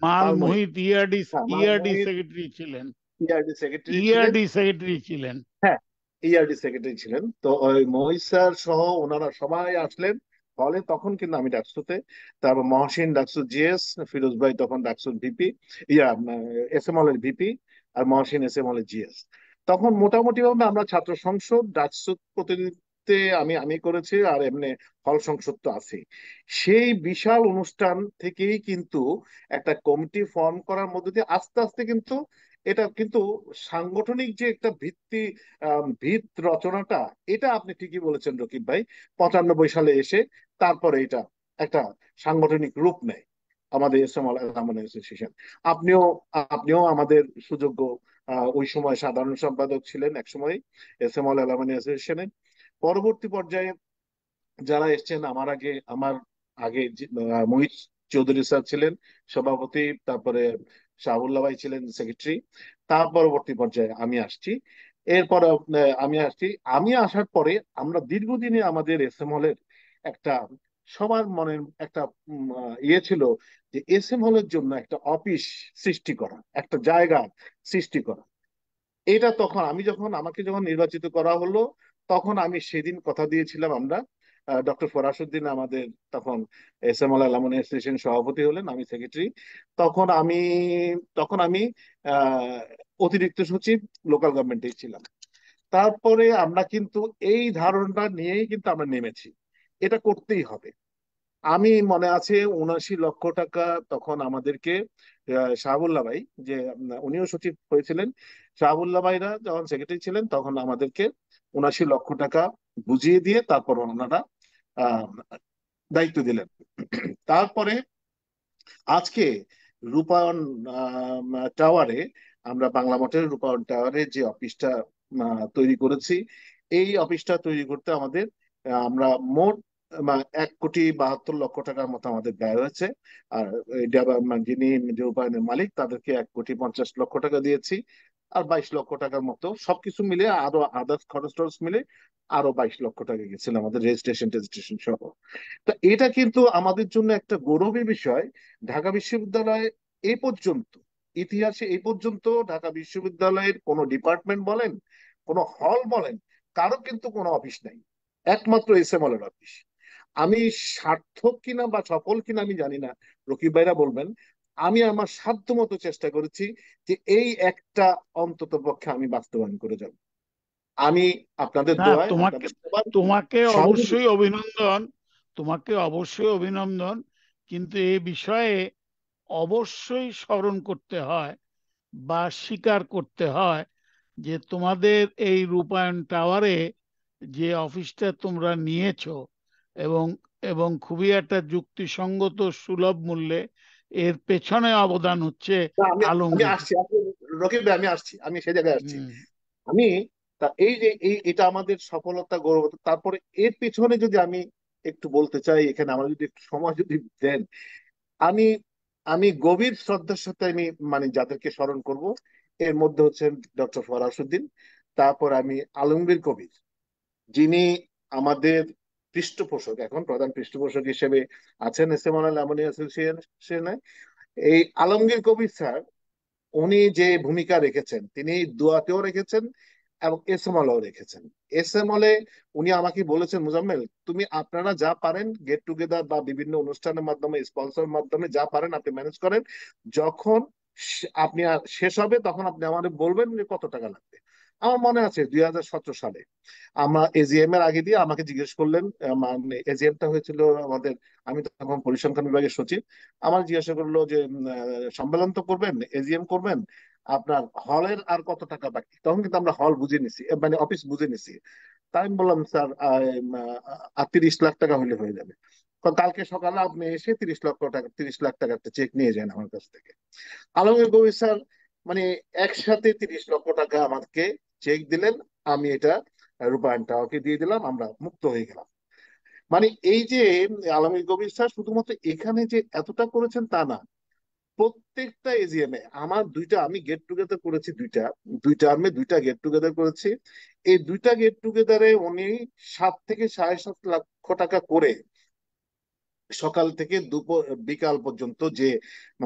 মাল মাল মহিত। মুহিত ইআরডি, হ্যাঁ, মাল ইআরডি মহিত সেক্রেটারি ছিলেন, ইআরডি সেক্রেটারি ছিলেন। ইআরডি সেক্রেটারি ছিলেন। হ্যাঁ, ইআরডি সেক্রেটারি ছিলেন। তো ওই মহিত স্যার সহ ওনারা সবাই আসলেন হলে, তখন কিন্তু আমি ডাকসুতে। তারপর মহসিন ডাকসু জিএস, ফিরোজ ভাই তখন ডাকসুর ভিপি, ইয়া এসএমএল এর ভিপি, আর মহসিন এসএমএল এর জিএস। তখন মোটামুটি ভাবে আমরা ছাত্র সংসদ ডাকসুর প্রতিনিধিত্বে আমি করেছি, আর এমনি হল সংসদ তো আছেই। সেই বিশাল অনুষ্ঠান থেকেই কিন্তু একটা কমিটি ফর্ম করার মধ্যে দিয়ে আস্তে আস্তে কিন্তু এটা কিন্তু সাংগঠনিক যে একটা ভিত্তি, ভিত রচনাটা, এটা আপনি ঠিকই বলেছেন রকিব ভাই। 95 সালে এসে তারপরে এটা একটা সাংগঠনিক রূপ নেয়, আমাদের এসএমএল অ্যালামনি অ্যাসোসিয়েশন। আপনিও আপনিও আমাদের সুযোগ্য ওই সময় সাধারণ সম্পাদক ছিলেন এক সময় এসএমএল অ্যালামনি অ্যাসোসিয়েশনের। পরবর্তী পর্যায়ে যারা এসছেন আমার আগে মোহিত চৌধুরী স্যার ছিলেন সভাপতি, তারপরে শাহুল্লাহ ভাই ছিলেন সেক্রেটারি। তার পরবর্তী পর্যায়ে আমি আসছি। এরপর আমি আসার পরে আমরা দীর্ঘদিনে আমাদের এসএম হলের একটা, সবার মনের একটা ইয়ে ছিল যে এসএম হলের জন্য একটা অফিস সৃষ্টি করা, একটা জায়গা সৃষ্টি করা। এটা তখন আমাকে যখন নির্বাচিত করা হলো, তখন আমি সেদিন কথা দিয়েছিলাম। আমরা ডক্টর ফরাসউদ্দিন আমাদের তখন এসএমএল অ্যালামনি অ্যাসোসিয়েশন সভাপতি হলেন, আমি সেক্রেটারি। তখন আমি তখন আমি আহ, অতিরিক্ত সচিব লোকাল গভর্নমেন্টে ছিলাম। তারপরে আমরা কিন্তু এই ধারণাটা নিয়েই কিন্তু আমরা নেমেছি, এটা করতেই হবে। আমি মনে আছে 79 লক্ষ টাকা তখন আমাদেরকে শাহাবুল্লাহ ভাই, যে উনিও সচিব হয়েছিলেন, শাহাবুল্লাহ ভাইরা যখন সেক্রেটারি ছিলেন তখন আমাদেরকে 79 লক্ষ টাকা বুঝিয়ে দিয়ে তারপর ওনারা আহ, দায়িত্ব দিলেন। তারপরে আজকে রূপায়ণ টাওয়ারে, আমরা বাংলা মঠের রূপায়ণ টাওয়ারে যে অফিসটা তৈরি করেছি, এই অফিসটা তৈরি করতে আমাদের আমরা মোট 1,72,লক্ষ টাকার মতো আমাদের ব্যয় হয়েছে। আর যিনি যে রূপায়ণের মালিক তাদেরকে 1,50,লক্ষ টাকা দিয়েছি। আর 22 লক্ষ টাকার মতো সবকিছু মিলে, আরো আদার্স খরচ টরচ মিলে আরো 22 লক্ষ টাকা গেছিল আমাদের রেজিস্ট্রেশন সহ। তা এটা কিন্তু আমাদের জন্য একটা গৌরবের বিষয়। ঢাকা বিশ্ববিদ্যালয় এই পর্যন্ত, ইতিহাসে এই পর্যন্ত ঢাকা বিশ্ববিদ্যালয়ের কোনো ডিপার্টমেন্ট বলেন, কোনো হল বলেন, কারো কিন্তু কোনো অফিস নাই, একমাত্র এসএমএল এর অফিস। আমি সার্থক কিনা বা সফল কিনা আমি জানি না, রকিব ভাইরা বলবেন। আমি আমার সাধ্য মতো চেষ্টা করেছি যে এই একটা অন্তত পক্ষে আমি বাস্তবায়ন করে যাব। আমি আপনাদের না, দোয়ায়, তোমাকে আপনাদের সবার তোমাকে অবশ্যই সহযোগিতা। অভিনন্দন, তোমাকে অবশ্যই অভিনন্দন। কিন্তু এই বিষয়ে অবশ্যই স্মরণ করতে হয় বা স্বীকার করতে হয় যে তোমাদের এই রূপায়ণ টাওয়ারে যে অফিসটা তোমরা নিয়েছো, এবং এবং খুবই একটা যুক্তিসঙ্গত সুলভ মূল্যে, এর পেছনে অবদান হচ্ছে না, আমি আমি আলমগীর। আসছি রকিব ভাই, আমি আসছি, আমি সেই জায়গায় আসছি। হুম। আমি এই যে এটা আমাদের সফলতা, গৌরব। তারপরে এর পিছনে যদি আমি একটু বলতে চাই, এখানে আমার যদি একটু সময় যদি দেন, আমি আমি গভীর শ্রদ্ধার সাথে আমি মানে যাদেরকে স্মরণ করব, এর মধ্যে হচ্ছেন ডক্টর ফরাসউদ্দিন। তারপর আমি আলমগীর কবির, যিনি আমাদের পৃষ্ঠপোষক, এখন প্রধান পৃষ্ঠপোষক হিসেবে আছেন এসএমএল অ্যালামনি অ্যাসোসিয়েশনে। এই আলমগীর কবির স্যার, উনি যে ভূমিকা রেখেছেন, তিনি দোয়াতেও রেখেছেন এবং এসএমএলও রেখেছেন। এসএমএলে উনি আমাকে বলেছেন, মুজাম্মেল, তুমি আপনারা যা পারেন গেট টুগেদার বা বিভিন্ন অনুষ্ঠানের মাধ্যমে, স্পন্সর মাধ্যমে যা পারেন আপনি ম্যানেজ করেন। যখন আপনি শেষ হবে তখন আপনি আমাদের বলবেন যে কত টাকা লাগবে। আমার মনে আছে 2017 সালে আমরা এজিএম এর আগে দিয়ে আমাকে জিজ্ঞেস করলেন, মানে এজিএমটা হয়েছিল আমাদের, আমি তখন পরিসংখ্যান বিভাগের সচিব। আমার জিজ্ঞাসা করলো যে সম্মেলন তো করবেন, এজিএম করবেন, আপনার হলের আর কত টাকা বাকি। তখন কিন্তু আমরা হল বুঝে নিছি, মানে অফিস বুঝে নিছি। তাই আমি বললাম, স্যার 30 লাখ টাকা হলে হয়ে যাবে। কালকে সকালে আপনি এসে 30 লক্ষ টাকা, 30 লাখ টাকা একটা চেক নিয়ে যান আমার কাছ থেকে। আলমগীর কবির স্যার মানে একসাথে 30 লক্ষ টাকা আমাকে চেক দিলেন। আমি এটা রূপায়ণটা ওকে দিয়ে দিলাম, আমরা মুক্ত হয়ে গেলাম। মানে এই যে আলমগীর কবির স্যার শুধুমাত্র এখানে যে এতটা করেছেন তা না, প্রত্যেকটা এজিএম এ আমার আমি গেট টুগেদার করেছি দুই টার্মে দুইটা গেট টুগেদার করেছি। এই দুইটা গেট টুগেদারে উনি 7 থেকে 7.5 লক্ষ টাকা করে সকাল থেকে দুপুর বিকাল পর্যন্ত যে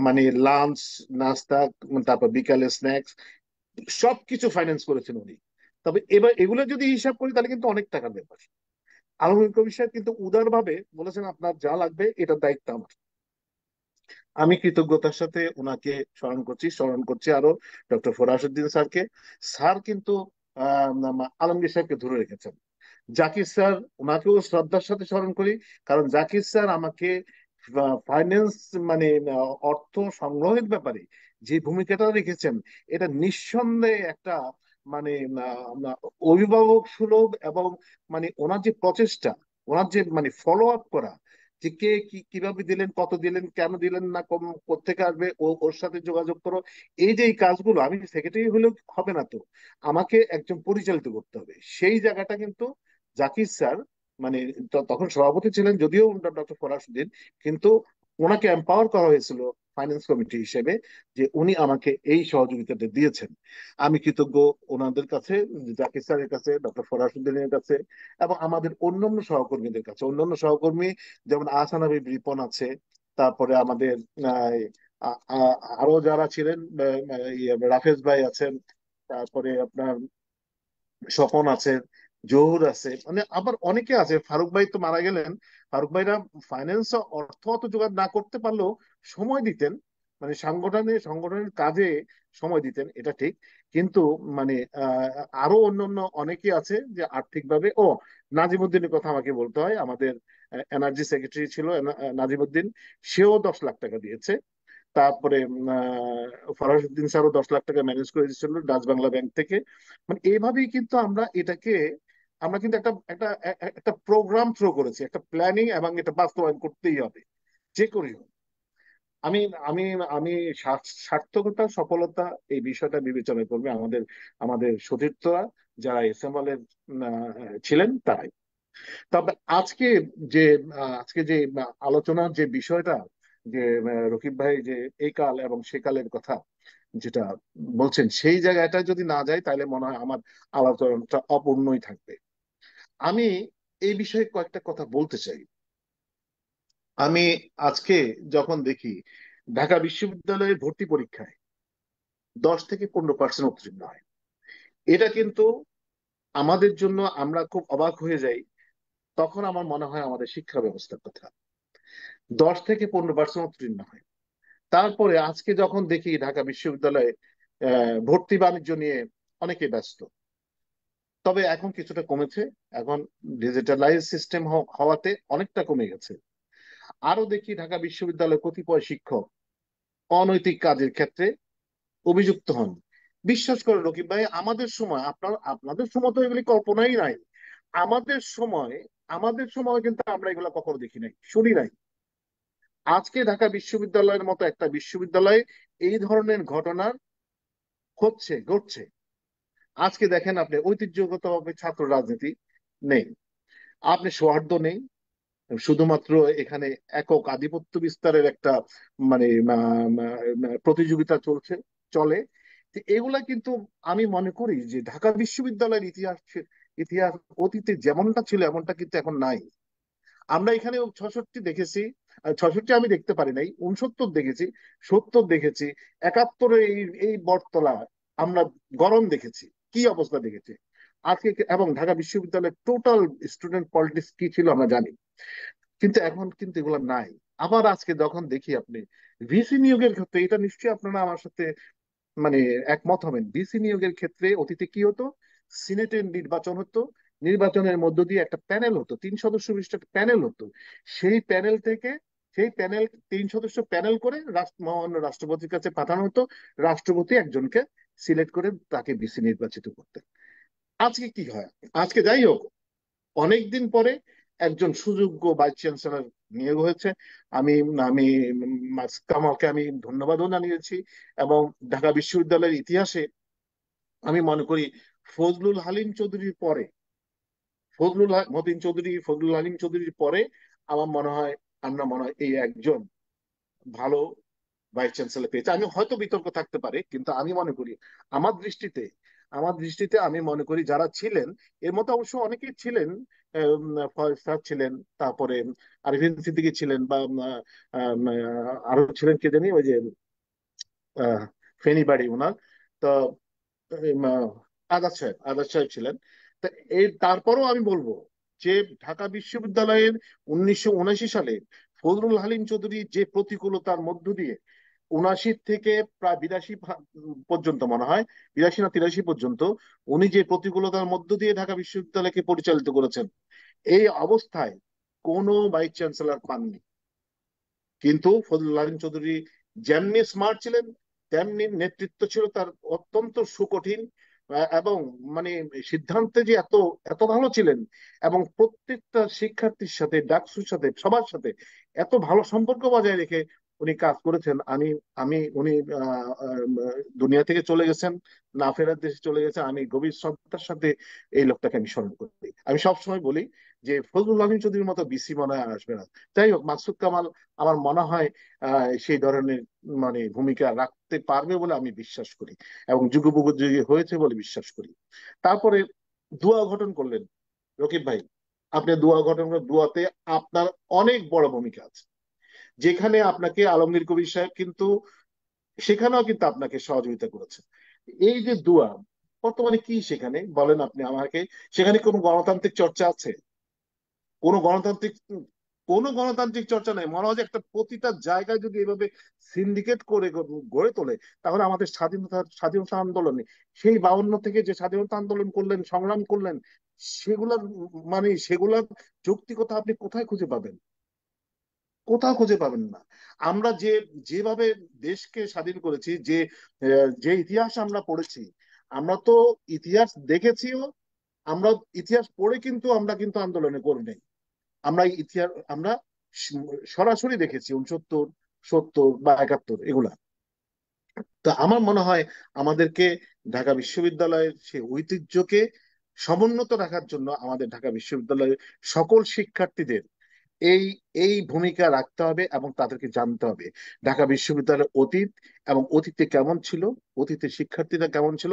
মানে লাঞ্চ, নাস্তা, তারপর বিকালে স্ন্যাক্স সবকিছু ফাইন্যান্স করেছেন উনি। তবে এবার এগুলো যদি হিসাব করি তাহলে কিন্তু অনেক টাকার ব্যাপার। আলমগীর কবির সাহেব কিন্তু উদার ভাবে বলেছেন আপনার যা লাগবে এটার দায়িত্ব আমার। আমি কৃতজ্ঞতার সাথে ওনাকে স্মরণ করছি আরো ডক্টর ফরাসউদ্দিন স্যারকে। স্যার কিন্তু আলমগীর সাহেবকে ধরে রেখেছেন। জাকির স্যার, ওনাকেও শ্রদ্ধার সাথে স্মরণ করি, কারণ জাকির স্যার আমাকে ফাইন্যান্স মানে অর্থ সংগ্রহের ব্যাপারে যে ভূমিকাটা রেখেছেন এটা নিঃসন্দেহে একটা মানে অভিভাবক সুলভ এবং মানে ওনার যে প্রচেষ্টা, ওনার যে মানে ফলো আপ করা, যে কে কিভাবে দিলেন, কত দিলেন, কেন দিলেন না, কোত্থেকে আসবে, ওর সাথে যোগাযোগ করো, এই যে এই কাজগুলো আমি সেক্রেটারি হলেও হবে না তো, আমাকে একজন পরিচালিত করতে হবে। সেই জায়গাটা কিন্তু জাকির স্যার মানে তখন সভাপতি ছিলেন যদিও ডক্টর ফরাসউদ্দিন, কিন্তু ওনাকে এম্পাওয়ার করা হয়েছিল ফাইন্যান্স কমিটি হিসেবে, যে উনি আমাকে এই সহযোগিতাটা দিয়েছেন। আমি কৃতজ্ঞ ওনাদের কাছে, জাকির স্যারের কাছে, ডক্টর ফরাসউদ্দিনের কাছে, এবং আমাদের অন্যান্য সহকর্মীদের কাছে। অন্যান্য সহকর্মী যেমন আহসান হাবিব রিপন আছে, তারপরে আমাদের আরো যারা ছিলেন, রাফেজ ভাই আছেন, তারপরে আপনার স্বপন আছে, জহুর আছে, মানে আবার অনেকে আছে, ফারুক ভাই তো মারা গেলেন। ফারুক ভাইরা ফাইন্যান্স অর্থ অত জোগাড় না করতে পারলেও সময় দিতেন, মানে সংগঠনের কাজে সময় দিতেন, এটা ঠিক। কিন্তু মানে আরো অন্যান্য অনেকে আছে যে আর্থিকভাবে নাজিমুদ্দিনের কথা আমাকে বলতে হয়, আমাদের এনার্জি সেক্রেটারি ছিল নাজিমুদ্দিন, সেও 10 লাখ টাকা দিয়েছে। তারপরে ফরাসউদ্দিন স্যারও 10 লাখ টাকা ম্যানেজ করে দিচ্ছিল ডাচ বাংলা ব্যাংক থেকে। মানে এইভাবেই কিন্তু আমরা কিন্তু একটা একটা প্রোগ্রাম থ্রো করেছি, একটা প্ল্যানিং, এবং এটা বাস্তবায়ন করতেই হবে যে করেই হোক। আমি আমি আমি সার্থকতা সফলতা এই বিষয়টা বিবেচনা করবে আমাদের আমাদের সতীর্থরা যারা এসএমএল এর ছিলেন তারাই। তবে আজকে যে আলোচনার যে বিষয়টা, যে রকিব ভাই যে এই কাল এবং সে কালের কথা যেটা বলছেন, সেই জায়গাটা যদি না যায় তাহলে মনে হয় আমার আলোচনাটা অপূর্ণই থাকবে। আমি এই বিষয়ে কয়েকটা কথা বলতে চাই। আমি আজকে যখন দেখি ঢাকা বিশ্ববিদ্যালয়ের ভর্তি পরীক্ষায় 10 থেকে 15% উত্তীর্ণ হয়, এটা কিন্তু আমাদের জন্য, আমরা খুব অবাক হয়ে যাই। তখন আমার মনে হয় আমাদের শিক্ষা ব্যবস্থার কথা। 10 থেকে 15% উত্তীর্ণ হয়। তারপরে আজকে যখন দেখি ঢাকা বিশ্ববিদ্যালয়ে ভর্তি বাণিজ্য নিয়ে অনেকে ব্যস্ত, তবে এখন কিছুটা কমেছে। এখন ডিজিটালাইজ সিস্টেম হওয়াতে অনেকটা কমে গেছে। আরো দেখি ঢাকা বিশ্ববিদ্যালয়ে কতিপয় শিক্ষক অনৈতিক কাজের ক্ষেত্রে অভিযুক্ত হন। বিশ্বাস করে রকিব ভাই, আপনাদের সময় তো এগুলি কল্পনাই নাই। আমাদের সময় আমাদের সময় কিন্তু আমরা এগুলো কখনো দেখি নাই, শুনি নাই। আজকে ঢাকা বিশ্ববিদ্যালয়ের মতো একটা বিশ্ববিদ্যালয়ে এই ধরনের ঘটনা ঘটছে। আজকে দেখেন, আপনি ঐতিহ্যগতভাবে ছাত্র রাজনীতি নেই, আপনি সৌহার্দ্য নেই, শুধুমাত্র এখানে একক আধিপত্য বিস্তারের একটা মানে প্রতিযোগিতা চলে। তো এগুলা কিন্তু আমি মনে করি যে ঢাকা বিশ্ববিদ্যালয়ের ইতিহাস অতীতে যেমনটা ছিল এমনটা কিন্তু এখন নাই। আমরা এখানে 66 দেখেছি, 66 আমি দেখতে পারি নাই, 69 দেখেছি, 70 দেখেছি, 71 এই এই বটতলা আমরা গরম দেখেছি, কি অবস্থা দেখেছি আজকে। এবং ঢাকা বিশ্ববিদ্যালয়ের টোটাল স্টুডেন্ট পলিটিক্স কি ছিল আমরা জানি, কিন্তু এখন কিন্তু এগুলো নাই। আবার আজকে যখন দেখি আপনি ভিসি নিয়োগের ক্ষেত্রে, এটা নিশ্চয়ই আপনারা আমার সাথে মানে একমত হবেন, ভিসি নিয়োগের ক্ষেত্রে অতীতে কি হতো, সিনেটের নির্বাচন হতো, নির্বাচনের মধ্য দিয়ে একটা প্যানেল হতো, 3 সদস্য বিশিষ্ট একটা প্যানেল হতো। সেই প্যানেল থেকে সেই প্যানেল 3 সদস্য প্যানেল করে মহামান্য রাষ্ট্রপতির কাছে পাঠানো হতো, রাষ্ট্রপতি একজনকে সিলেক্ট করে তাকে ভিসি নির্বাচিত করতেন। আজকে কি হয়, আজকে যাই হোক অনেকদিন পরে একজন সুযোগ্য ভাইস চ্যান্সেলর নিয়োগ হয়েছে। আমি আমি কামালকে আমি ধন্যবাদও জানিয়েছি। এবং ঢাকা বিশ্ববিদ্যালয়ের ইতিহাসে আমি মনে করি ফজলুল হালিম চৌধুরীর পরে, ফজলুল হালিম চৌধুরীর পরে আমার মনে হয়, আমরা মনে হয় এই একজন ভালো ভাইস চ্যান্সেলর পেয়েছে। আমি হয়তো বিতর্ক থাকতে পারে, কিন্তু আমি মনে করি, আমার দৃষ্টিতে আমার দৃষ্টিতে আমি মনে করি যারা ছিলেন, এর মধ্যে অবশ্য অনেকেই ছিলেন, ফয়েজ স্যার ছিলেন, তারপরে আরিফিন সিদ্দিকী ছিলেন, বা আরো ছিলেন কে জানি, ওই যে আহ, ফেনী বাড়ি ওনার, তো উম, আহ, আজাদ সাহেব ছিলেন। তা এই তারপরেও আমি বলবো যে ঢাকা বিশ্ববিদ্যালয়ের 1979 সালে ফজলুল হালিম চৌধুরী যে প্রতিকূলতার মধ্য দিয়ে 79 থেকে প্রায় 82 পর্যন্ত, মনে হয় 82 না 83 পর্যন্ত, উনি যে প্রতিকূলতার মধ্য দিয়ে ঢাকা বিশ্ববিদ্যালয়কে পরিচালিত করেছেন, এই অবস্থায় কোনো ভাইস চ্যান্সেলর পাননি। কিন্তু ফজলুল আলিম চৌধুরী যেমনি স্মার্ট ছিলেন, তেমনি নেতৃত্ব ছিল তার অত্যন্ত সুকঠিন, এবং মানে সিদ্ধান্তে যে এত এত ভালো ছিলেন, এবং প্রত্যেকটা শিক্ষার্থীর সাথে, ডাকসুর সাথে, সবার সাথে এত ভালো সম্পর্ক বজায় রেখে উনি কাজ করেছেন। আমি আমি উনি দুনিয়া থেকে চলে গেছেন, না ফেরার দেশে চলে গেছেন, আমি গভীর শ্রদ্ধার সাথে এই লোকটাকে আমি স্মরণ করি। আমি সবসময় বলি যে ফজলুল আলিম চৌধুরীর মতো বিসি মনে হয় আর আসবে না। যাই হোক, মাকসুদ কামাল আমার মনে হয় সেই ধরনের মানে ভূমিকা রাখতে পারবে বলে আমি বিশ্বাস করি, এবং যুগোপযোগী হয়েছে বলে বিশ্বাস করি। তারপরে দোয়া গঠন করলেন রকিব ভাই, আপনি দোয়া গঠন করেন, দোয়াতে আপনার অনেক বড় ভূমিকা আছে। যেখানে আপনাকে আলমগীর কবির সাহেব কিন্তু, সেখানেও কিন্তু আপনাকে সহযোগিতা করেছে। এই যে দোয়া, বর্তমানে কি সেখানে বলেন আপনি আমাকে, সেখানে কোনো গণতান্ত্রিক চর্চা আছে? কোনো গণতান্ত্রিক কোনো গণতান্ত্রিক চর্চা নেই। মনে হয় যে একটা প্রতিটা জায়গায় যদি এভাবে সিন্ডিকেট করে গড়ে তোলে, তাহলে আমাদের স্বাধীনতা আন্দোলনে, সেই 52 থেকে যে স্বাধীনতা আন্দোলন করলেন, সংগ্রাম করলেন, সেগুলার মানে সেগুলার যৌক্তিকতা আপনি কোথায় খুঁজে পাবেন? কোথাও খুঁজে পাবেন না। আমরা যেভাবে দেশকে স্বাধীন করেছি, যে ইতিহাস আমরা পড়েছি, আমরা তো ইতিহাস দেখেছিও, আমরা ইতিহাস পড়ে কিন্তু আমরা কিন্তু আন্দোলনে করি নাই। আমরা ইতিহাস আমরা সরাসরি দেখেছি 69, 70 বা 71 এগুলা। তো আমার মনে হয় আমাদেরকে ঢাকা বিশ্ববিদ্যালয়ের সেই ঐতিহ্যকে সমুন্নত রাখার জন্য আমাদের ঢাকা বিশ্ববিদ্যালয়ের সকল শিক্ষার্থীদের এই এই ভূমিকা রাখতে হবে, এবং তাদেরকে জানতে হবে ঢাকা বিশ্ববিদ্যালয়ের অতীত, এবং অতীতে কেমন ছিল, অতীতের শিক্ষার্থীরা কেমন ছিল।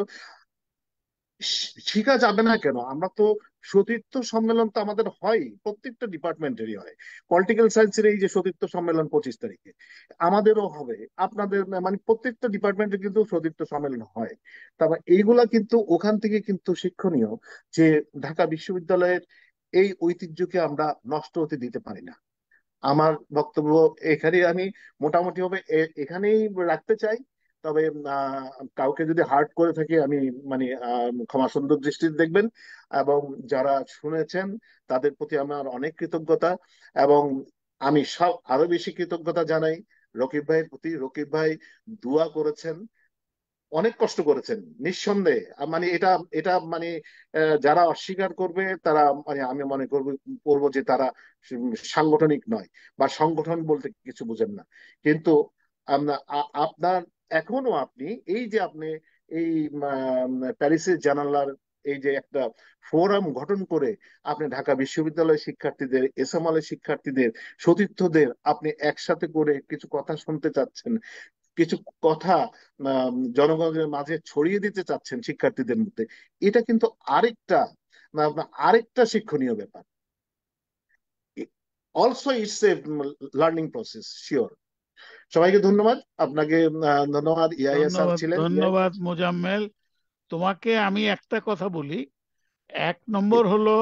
শিখা যাবে না কেন? আমরা তো সতীর্থ সম্মেলন তো আমাদের হয়, প্রত্যেকটা ডিপার্টমেন্টেরই হয়। পলিটিক্যাল সায়েন্সের এই যে সতীর্থ সম্মেলন 25 তারিখে, আমাদেরও হবে, আপনাদের মানে প্রত্যেকটা ডিপার্টমেন্টে কিন্তু সতীর্থ সম্মেলন হয়। তারপর এইগুলা কিন্তু ওখান থেকে কিন্তু শিক্ষণীয়, যে ঢাকা বিশ্ববিদ্যালয়ের এই ঐতিহ্যকে আমরা নষ্ট হতে দিতে পারি না। আমার বক্তব্য এখানে আমি মোটামুটি ভাবে এখানেই রাখতে চাই। তবে কাউকে যদি হার্ট করে থাকি, আমি মানে ক্ষমা সুন্দর দৃষ্টিতে দেখবেন। এবং যারা শুনেছেন তাদের প্রতি আমার অনেক কৃতজ্ঞতা, এবং আমি আরো বেশি কৃতজ্ঞতা জানাই রকিব ভাইয়ের প্রতি। রকিব ভাই দোয়া করেছেন, অনেক কষ্ট করেছেন নিঃসন্দেহে। মানে এটা এটা মানে যারা অস্বীকার করবে তারা, মানে আমি মনে করবো যে তারা সাংগঠনিক নয়, বা সংগঠন বলতে কিছু বুঝেন না। কিন্তু আপনার এখনো আপনি এই যে আপনি এই প্যারিসের জানালার এই যে একটা ফোরাম গঠন করে আপনি ঢাকা বিশ্ববিদ্যালয়ের শিক্ষার্থীদের, এসএমএল শিক্ষার্থীদের, সতীর্থদের আপনি একসাথে করে কিছু কথা শুনতে চাচ্ছেন, কিছু কথা জনগণের মাঝে ছড়িয়ে দিতে চাচ্ছেন শিক্ষার্থীদের মধ্যে, এটা কিন্তু আরেকটা আরেকটা শিক্ষণীয় ব্যাপার। Also it's a learning process, sure. সবাইকে ধন্যবাদ। আপনাকে ধন্যবাদ। ইয়াহিয়া স্যার ধন্যবাদ, ছিলেন। ধন্যবাদ মোজাম্মেল। তোমাকে আমি একটা কথা বলি। এক নম্বর হলো,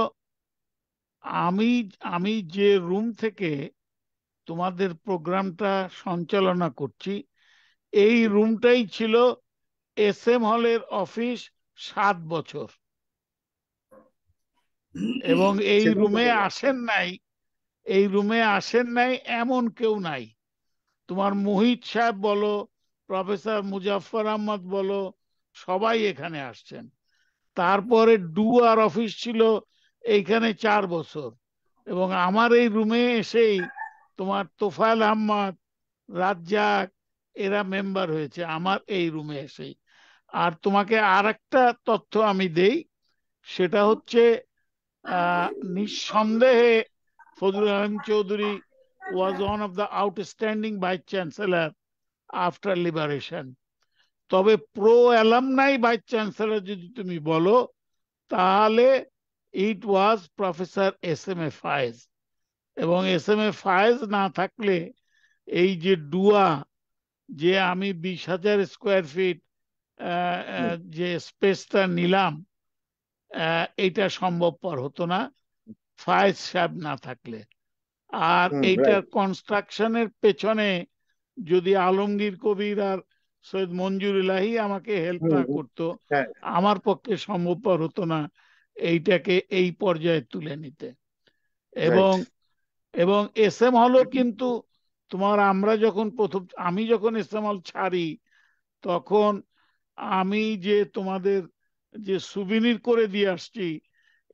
আমি আমি যে রুম থেকে তোমাদের প্রোগ্রামটা সঞ্চালনা করছি, এই রুমটাই ছিল এসএম হলের অফিস 7 বছর, এবং এই সেটাই তো রুমে বললাম। আসেন নাই এমন কেউ নাই। তোমার মুহিত সাহেব বলো, প্রফেসর মুজাফফর আহমদ বলো, সবাই এখানে আসছেন। তারপরে ডুয়ার অফিস ছিল এইখানে 4 বছর, এবং আমার এই রুমে এসেই তোমার তোফায়েল আহমদ, রাজ্জাক, এরা মেম্বার হয়েছে আমার এই রুমে এসেই। আর তোমাকে আর একটা তথ্য আমি দেই, সেটা হচ্ছে আহ নিঃসন্দেহে Fazlul Alam Chowdhury was one of the outstanding vice chancellor after liberation. তবে প্রো অ্যালামনাই ভাইস চ্যান্সেলর যদি তুমি বলো, তাহলে ইট ওয়াজ প্রফেসর এস এম এ ফায়েজ। এবং এস এম এ ফায়েজ না থাকলে এই যে ডুয়া, যে আমি 20,000 স্কোয়ার ফিট যে স্পেসটা নিলাম, এইটা সম্ভবপর হতো না ফায়েজ সাহেব না থাকলে। আর এইটার রাইট। কনস্ট্রাকশনের পেছনে যদি আলমগীর কবির আর সৈয়দ মঞ্জুর ইলাহি আমাকে হেল্প না করতো, হ্যাঁ, আমার পক্ষে সম্ভবপর হতো না এইটাকে এই পর্যায়ে তুলে নিতে। এবং রাইট। এবং এস এম হলও কিন্তু তোমার, আমি যখন এস এম হল ছাড়ি, তখন আমি যে তোমাদের যে সুবিনির করে দিয়ে আসছি,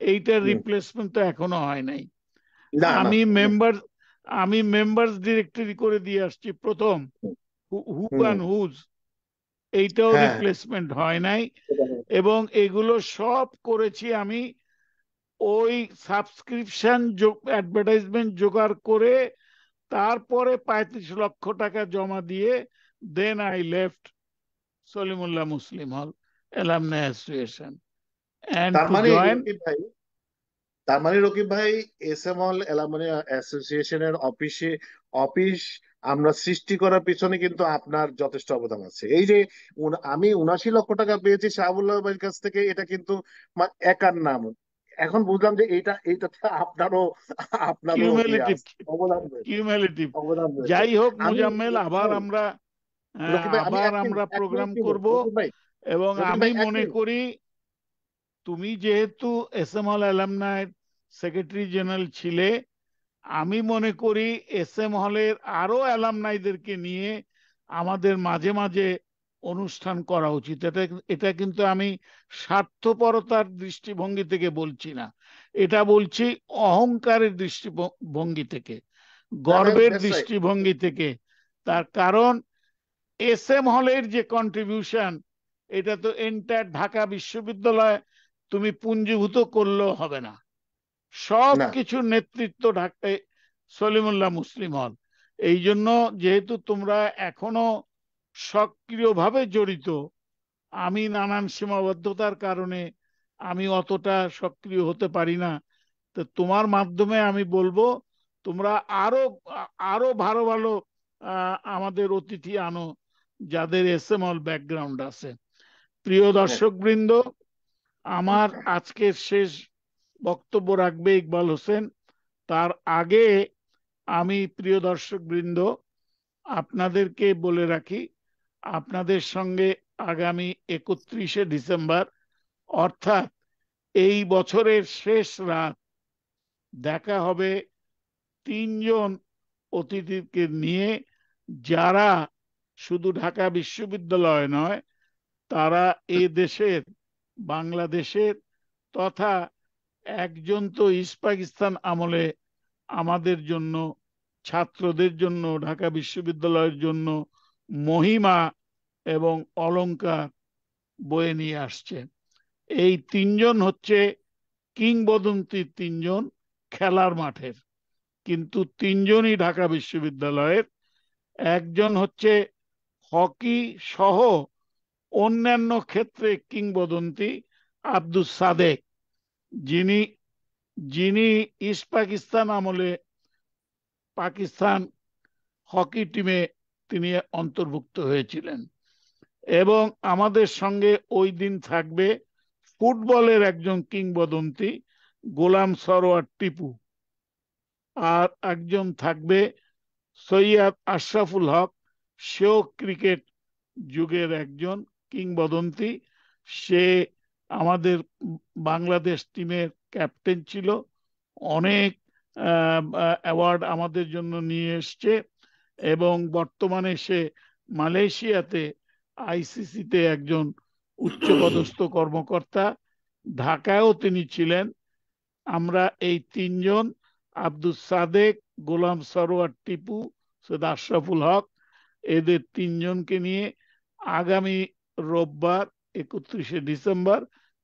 এইটার রিপ্লেসমেন্ট তো এখনো হয় নাই। না না। আমি মেম্বার্স ডিরেক্টরি করে দিয়ে আসছি প্রথম, হু অ্যান্ড হুজ, এইটাও হ্যাঁ, রিপ্লেসমেন্ট হয় নাই। এবং এগুলো সব করেছি আমি ওই সাবস্ক্রিপশন অ্যাডভার্টাইজমেন্ট জোগাড় করে, তারপরে 35 লক্ষ টাকা জমা দিয়ে দেন আই লেফট সলিমুল্লাহ মুসলিম হল অ্যালামনাই অ্যাসোসিয়েশন অ্যান্ড তার টু মানে জয়েন। রকিব ভাই এস এম অল অ্যালুমিনি অ্যাসোসিয়েশনের অফিস আমরা সৃষ্টি করার পিছনে কিন্তু আপনার যথেষ্ট অবদান আছে। এই যে আমি 79 লক্ষ টাকা পেয়েছি শাহাবুল্লাহ ভাইয়ের কাছ থেকে, এটা কিন্তু একার নাম। এখন বুঝলাম যে এইটাতে আপনারও কিউমুলেটিভ, অবদান রয়েছে। কিউমুলেটিভ। অবদান রয়েছে। যাই হোক আমি মুজাম্মেল, আবার ভাই, আমরা রকিব ভাই, আমি এক প্রোগ্রাম মিনিট নিব। করব। রকিব ভাই, এবং রকিব আমি ভাই, এক মনে মিনিট। করি তুমি যেহেতু এস এম হল অ্যালামনাই সেক্রেটারি জেনারেল ছিলে, আমি মনে করি এস এম হলের আরো অ্যালামনাইদেরকে নিয়ে আমাদের মাঝে মাঝে অনুষ্ঠান করা উচিত। এটা কিন্তু আমি স্বার্থপরতার দৃষ্টিভঙ্গি থেকে বলছি না, এটা বলছি অহংকারের দৃষ্টিভঙ্গি থেকে, না, গর্বের দ্যাটস রাইট। দৃষ্টিভঙ্গি থেকে। তার কারণ এস এম হলের যে কন্ট্রিবিউশন, এটা তো এন্টার ঢাকা বিশ্ববিদ্যালয় তুমি পুঞ্জীভূত করলেও হবে না। সব না, কিছুর নেতৃত্ব ঢাকায় সলিমুল্লাহ মুসলিম হল। এই জন্য যেহেতু তোমরা এখনো সক্রিয়ভাবে জড়িত, আমি নানান সীমাবদ্ধতার কারণে আমি অতটা সক্রিয় হতে পারি না, তো তোমার মাধ্যমে আমি বলবো তোমরা আরো আরো ভালো ভালো আমাদের অতিথি আনো যাদের এস এম অল ব্যাকগ্রাউন্ড আছে। প্রিয় হ্যাঁ। দর্শক বৃন্দ, আমার আজকের শেষ বক্তব্য রাখবে ইকবাল হোসেন। তার আগে আমি, প্রিয় দর্শক বৃন্দ, আপনাদেরকে বলে রাখি, আপনাদের সঙ্গে আগামী 31শে ডিসেম্বর, অর্থাৎ এই বছরের শেষ রাত, দেখা হবে 3জন অতিথিকে নিয়ে, যারা শুধু ঢাকা বিশ্ববিদ্যালয় নয়, তারা এ দেশের, বাংলাদেশের, তথা একজন তো ইস্ট পাকিস্তান আমলে আমাদের জন্য, ছাত্রদের জন্য, ঢাকা বিশ্ববিদ্যালয়ের জন্য মহিমা এবং অলংকার বয়ে নিয়ে আসছে। এই 3জন হচ্ছে কিংবদন্তি 3জন খেলার মাঠের, কিন্তু 3জনই ঢাকা বিশ্ববিদ্যালয়ের। একজন হচ্ছে হকি সহ অন্যান্য ক্ষেত্রে কিংবদন্তি আব্দুস সাদেক, যিনি যিনি ইস্ট পাকিস্তান আমলে পাকিস্তান হকি টিমে তিনি অন্তর্ভুক্ত হয়েছিলেন। এবং আমাদের সঙ্গে ওই দিন থাকবে ফুটবলের একজন কিংবদন্তি গোলাম সরোয়ার টিপু, আর একজন থাকবে সৈয়দ আশরাফুল হক, সেও ক্রিকেট যুগের একজন কিংবদন্তি। সে আমাদের বাংলাদেশ টিমের ক্যাপ্টেন ছিল, অনেক অ্যাওয়ার্ড আমাদের জন্য নিয়ে এসছে, এবং বর্তমানে সে মালয়েশিয়াতে আইসিসিতে একজন উচ্চপদস্থ কর্মকর্তা, ঢাকায়ও তিনি ছিলেন। আমরা এই 3জন, আব্দুস সাদেক, গোলাম সরোয়ার টিপু, সৈয়দ আশরাফুল হক, এদের 3জনকে নিয়ে আগামী রোববার 31শে ডিসেম্বর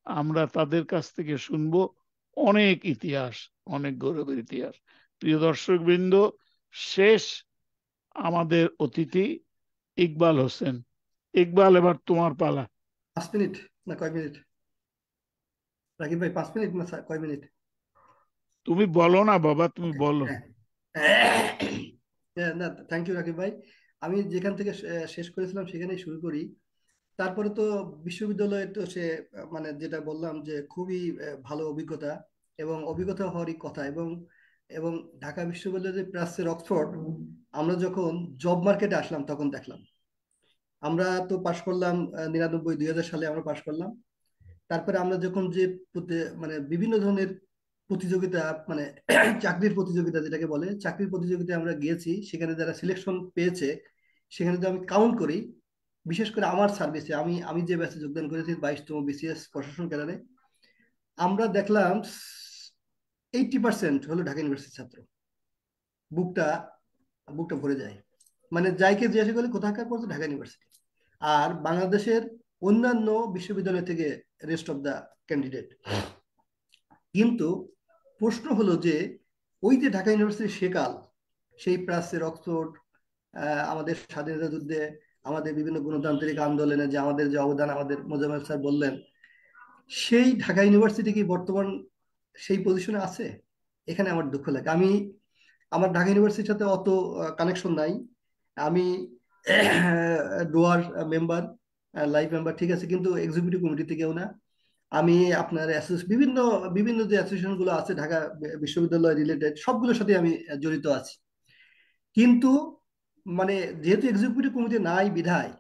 আমরা তাদের কাছ থেকে শুনবো অনেক ইতিহাস, অনেক গৌরবের ইতিহাস। প্রিয় দর্শক বৃন্দ, শেষ আমাদের অতিথি ইকবাল হোসেন। ইকবাল, এবার তোমার পালা। 5 মিনিট না কয় মিনিট? রাকিব ভাই 5 মিনিট না কয় মিনিট? তুমি বলো না বাবা, তুমি ওকে, বলো। হ্যাঁ। না, থ্যাংক ইউ রাকিব ভাই। আমি যেখান থেকে শেষ করেছিলাম সেখানেই শুরু করি। তারপরে তো বিশ্ববিদ্যালয়ে তো সে মানে যেটা বললাম যে খুবই ভালো অভিজ্ঞতা, এবং অভিজ্ঞতা হওয়ারই কথা। এবং এবং ঢাকা বিশ্ববিদ্যালয়ের যে প্রাচ্যের অক্সফোর্ড, আমরা যখন জব মার্কেটে আসলাম তখন দেখলাম। আমরা তো পাশ করলাম 99-2000 সালে আমরা পাশ করলাম। তারপরে আমরা যখন যে মানে বিভিন্ন ধরনের প্রতিযোগিতা, মানে চাকরির প্রতিযোগিতা যেটাকে বলে, চাকরির প্রতিযোগিতায় আমরা গিয়েছি, সেখানে যারা সিলেকশন পেয়েছে, সেখানে যদি আমি কাউন্ট করি, বিশেষ করে আমার সার্ভিসে, আমি আমি যে ব্যাচে যোগদান করেছি 22তম বিসিএস প্রশাসন ক্যাডারে, আমরা দেখলাম 80% হলো ঢাকা ইউনিভার্সিটির ছাত্র। বুকটা বুকটা ভরে যায়। মানে যাইকে জিজ্ঞাসা করলে কোথাকার পড়তো, ঢাকা ইউনিভার্সিটি। আর বাংলাদেশের অন্যান্য বিশ্ববিদ্যালয় থেকে রেস্ট অফ দ্য ক্যান্ডিডেট। কিন্তু প্রশ্ন হলো যে ওই যে ঢাকা ইউনিভার্সিটির সেকাল, সেই প্রাচ্যের অক্সফোর্ড, আমাদের স্বাধীনতা যুদ্ধে, আমাদের বিভিন্ন গণতান্ত্রিক আন্দোলনে যে আমাদের যে অবদান, আমাদের মোজাম্মেল স্যার বললেন, সেই ঢাকা ইউনিভার্সিটি কি বর্তমান সেই পজিশনে আছে? এখানে আমার দুঃখ লাগে। আমার ঢাকা ইউনিভার্সিটির সাথে অত কানেকশন নাই। আমি ডোয়ার মেম্বার, লাইভ মেম্বার ঠিক আছে, কিন্তু এক্সিকিউটিভ কমিটিতে কেউ না। আমি আপনার বিভিন্ন বিভিন্ন যে অ্যাসোসিয়েশন গুলো আছে ঢাকা বিশ্ববিদ্যালয় রিলেটেড, সবগুলোর সাথে আমি জড়িত আছি। কিন্তু মানে যেহেতু এক্সিকিউটিভ কমিটি নাই বিধায়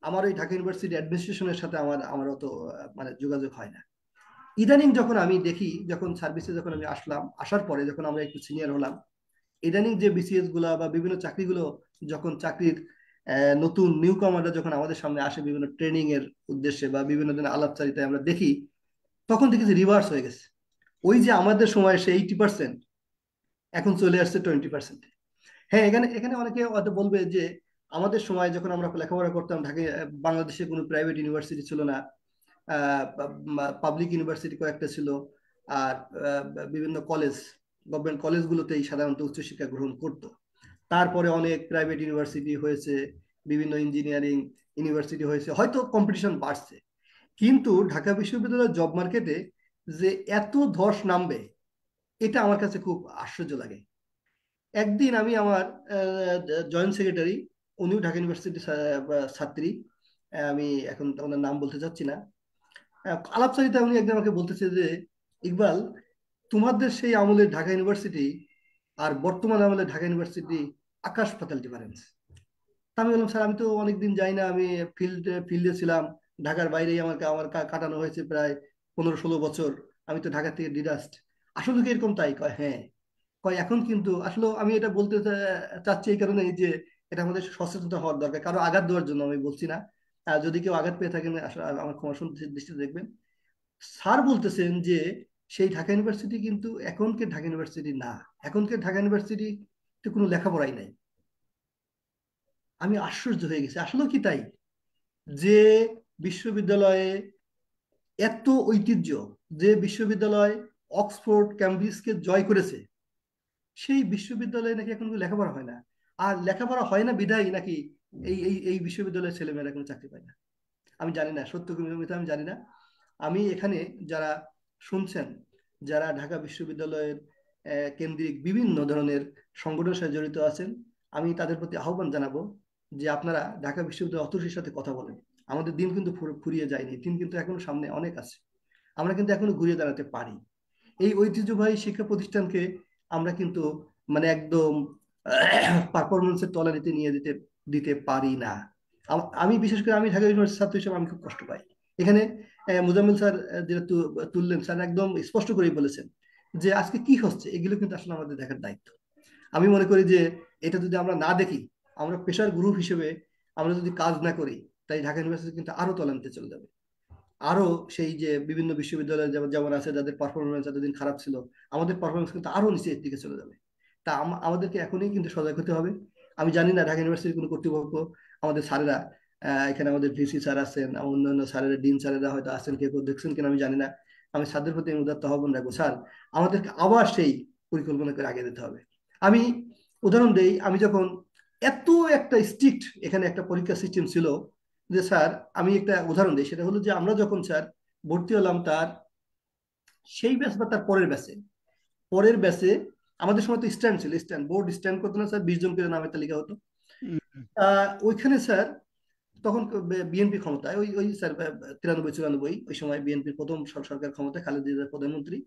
আমার ওই ঢাকা ইউনিভার্সিটি অ্যাডমিনিস্ট্রেশনের সাথে আমার অত মানে যোগাযোগ হয় না। ইদানিং যখন আমি দেখি, যখন সার্ভিসে যখন আমি আসার পরে যখন আমরা একটু সিনিয়র হলাম, ইদানিং যে বিসিএস গুলা বা বিভিন্ন চাকরিগুলো, যখন চাকরির নতুন নিউ কামাররা যখন আমাদের সামনে আসে বিভিন্ন ট্রেনিং এর উদ্দেশ্যে বা বিভিন্ন ধরনের আলাপচারিতায় আমরা দেখি, তখন দেখি যে রিভার্স হয়ে গেছে। ওই যে আমাদের সময় সে 80%, এখন চলে আসছে 20%। হ্যাঁ, এখানে এখানে অনেকে হয়তো বলবে যে আমাদের সময় যখন আমরা লেখাপড়া করতাম, ঢাকায় বাংলাদেশে কোনো প্রাইভেট ইউনিভার্সিটি ছিল না, পাবলিক ইউনিভার্সিটি কয়েকটা ছিল, আর বিভিন্ন কলেজ, গভর্নমেন্ট কলেজগুলোতেই সাধারণত উচ্চশিক্ষা গ্রহণ করত। তারপরে অনেক প্রাইভেট ইউনিভার্সিটি হয়েছে, বিভিন্ন ইঞ্জিনিয়ারিং ইউনিভার্সিটি হয়েছে, হয়তো কম্পিটিশন বাড়ছে। কিন্তু ঢাকা বিশ্ববিদ্যালয়ের জব মার্কেটে যে এত ধস নামবে, এটা আমার কাছে খুব আশ্চর্য লাগে। একদিন আমি আমার জয়েন্ট সেক্রেটারি, উনিও ঢাকা ইউনিভার্সিটির ছাত্রী, আমি এখন ওনার নাম বলতে চাচ্ছি না, আলাপচারিতা উনি একদিন আমাকে বলতেছে যে ইকবাল, তোমাদের সেই আমলের ঢাকা ইউনিভার্সিটি আর বর্তমান আমলের ঢাকা ইউনিভার্সিটি আকাশ পাতাল ডিফারেন্স। তা আমি বললাম, স্যার আমি তো অনেকদিন যাই না, আমি ফিল্ডে ছিলাম, ঢাকার বাইরেই আমার কাটানো হয়েছে প্রায় 15-16 বছর, আমি তো ঢাকা থেকে ডিডাস্ট। আসলে কি এরকম? তাই কয়, হ্যাঁ। কয় এখন কিন্তু আসলে আমি এটা বলতে চাচ্ছি এই কারণে যে এটা আমাদের সচেতনতা হওয়ার দরকার, কারো আঘাত দেওয়ার জন্য আমি বলছি না। যদি কেউ আঘাত পেয়ে থাকেন আসলে আমার ক্ষমা দৃষ্টিতে দেখবেন। স্যার বলতেছেন যে সেই ঢাকা ইউনিভার্সিটি কিন্তু এখনকার ঢাকা ইউনিভার্সিটি না, এখনকার ঢাকা ইউনিভার্সিটি কোনো লেখাপড়াই নাই। আমি আশ্চর্য হয়ে গেছি, আসলে কি তাই? যে বিশ্ববিদ্যালয়ে এত ঐতিহ্য, যে বিশ্ববিদ্যালয় অক্সফোর্ড ক্যামব্রিজকে জয় করেছে, সেই বিশ্ববিদ্যালয়ে নাকি এখন লেখাপড়া হয় না। আর লেখাপড়া হয় না বিধায় নাকি এই বিশ্ববিদ্যালয়ের ছেলেমেয়েরা কোনো চাকরি পায় না। আমি জানি না সত্য কি মিথ্যা, আমি জানি না। আমি এখানে যারা শুনছেন, যারা ঢাকা বিশ্ববিদ্যালয়ের কেন্দ্রিক বিভিন্ন ধরনের সংগঠনের সাথে জড়িত আছেন, আমি তাদের প্রতি আহ্বান জানাবো যে আপনারা ঢাকা বিশ্ববিদ্যালয় অথরিটির সাথে কথা বলেন। আমাদের দিন কিন্তু ফুরিয়ে যায়নি, দিন কিন্তু এখনো সামনে অনেক আছে। আমরা কিন্তু এখনো ঘুরে দাঁড়াতে পারি। এই ঐতিহ্যবাহী শিক্ষা প্রতিষ্ঠানকে আমরা কিন্তু মানে একদম পারফরমেন্সের তলানিতে নিয়ে দিতে পারি না। আমি বিশেষ করে আমি ঢাকা ইউনিভার্সিটির ছাত্র হিসেবে আমি খুব কষ্ট পাই। এখানে মোজাম্মেল স্যার যেটা তুললেন, স্যার একদম স্পষ্ট করেই বলেছেন যে আজকে কি হচ্ছে, এগুলো কিন্তু আসলে আমাদের দেখার দায়িত্ব। আমি মনে করি যে এটা যদি আমরা না দেখি, আমরা পেশার গ্রুপ হিসেবে আমরা যদি কাজ না করি, তাই ঢাকা ইউনিভার্সিটি কিন্তু আরো তলানিতে চলে যাবে। আরো সেই যে বিভিন্ন বিশ্ববিদ্যালয়ে যেমন আছে যাদের পারফরমেন্স এতদিন খারাপ ছিল, আমাদের পারফরমেন্স কিন্তু আরো নিচের দিকে চলে যাবে। তা আমাদেরকে এখনই কিন্তু সজাগ হতে হবে। আমি জানি না ঢাকা ইউনিভার্সিটির কোনো কর্তৃপক্ষ, আমাদের স্যারেরা, এখানে আমাদের ভিসি স্যার আছেন, অন্যান্য স্যারেরা, ডিন স্যারেরা হয়তো আছেন, কেউ কেউ দেখছেন কিনা আমি জানি না। আমি স্যারদের প্রতি উদাত্ত আহ্বান রাখবো, স্যার আমাদেরকে আবার সেই পরিকল্পনা করে আগে যেতে হবে। আমি উদাহরণ দেই, আমি যখন এত একটা স্ট্রিক্ট এখানে একটা পরীক্ষা সিস্টেম ছিল যে স্যার, আমি একটা উদাহরণ দিই, সেটা হলো যে আমরা যখন স্যার ভর্তি হলাম তার সেই ব্যাচ বা তার পরের ব্যাচে আমাদের সময় তো স্ট্যান্ড ছিল, স্ট্যান্ড বোর্ড স্ট্যান্ড করতো না স্যার, 20 জন করে নামের তালিকা হতো। হুম, ওইখানে স্যার তখন বিএনপি ক্ষমতায়, ওই ওই স্যার 93-94 ওই সময় বিএনপির প্রথম সরকার ক্ষমতায়, খালেদা জিয়া প্রধানমন্ত্রী।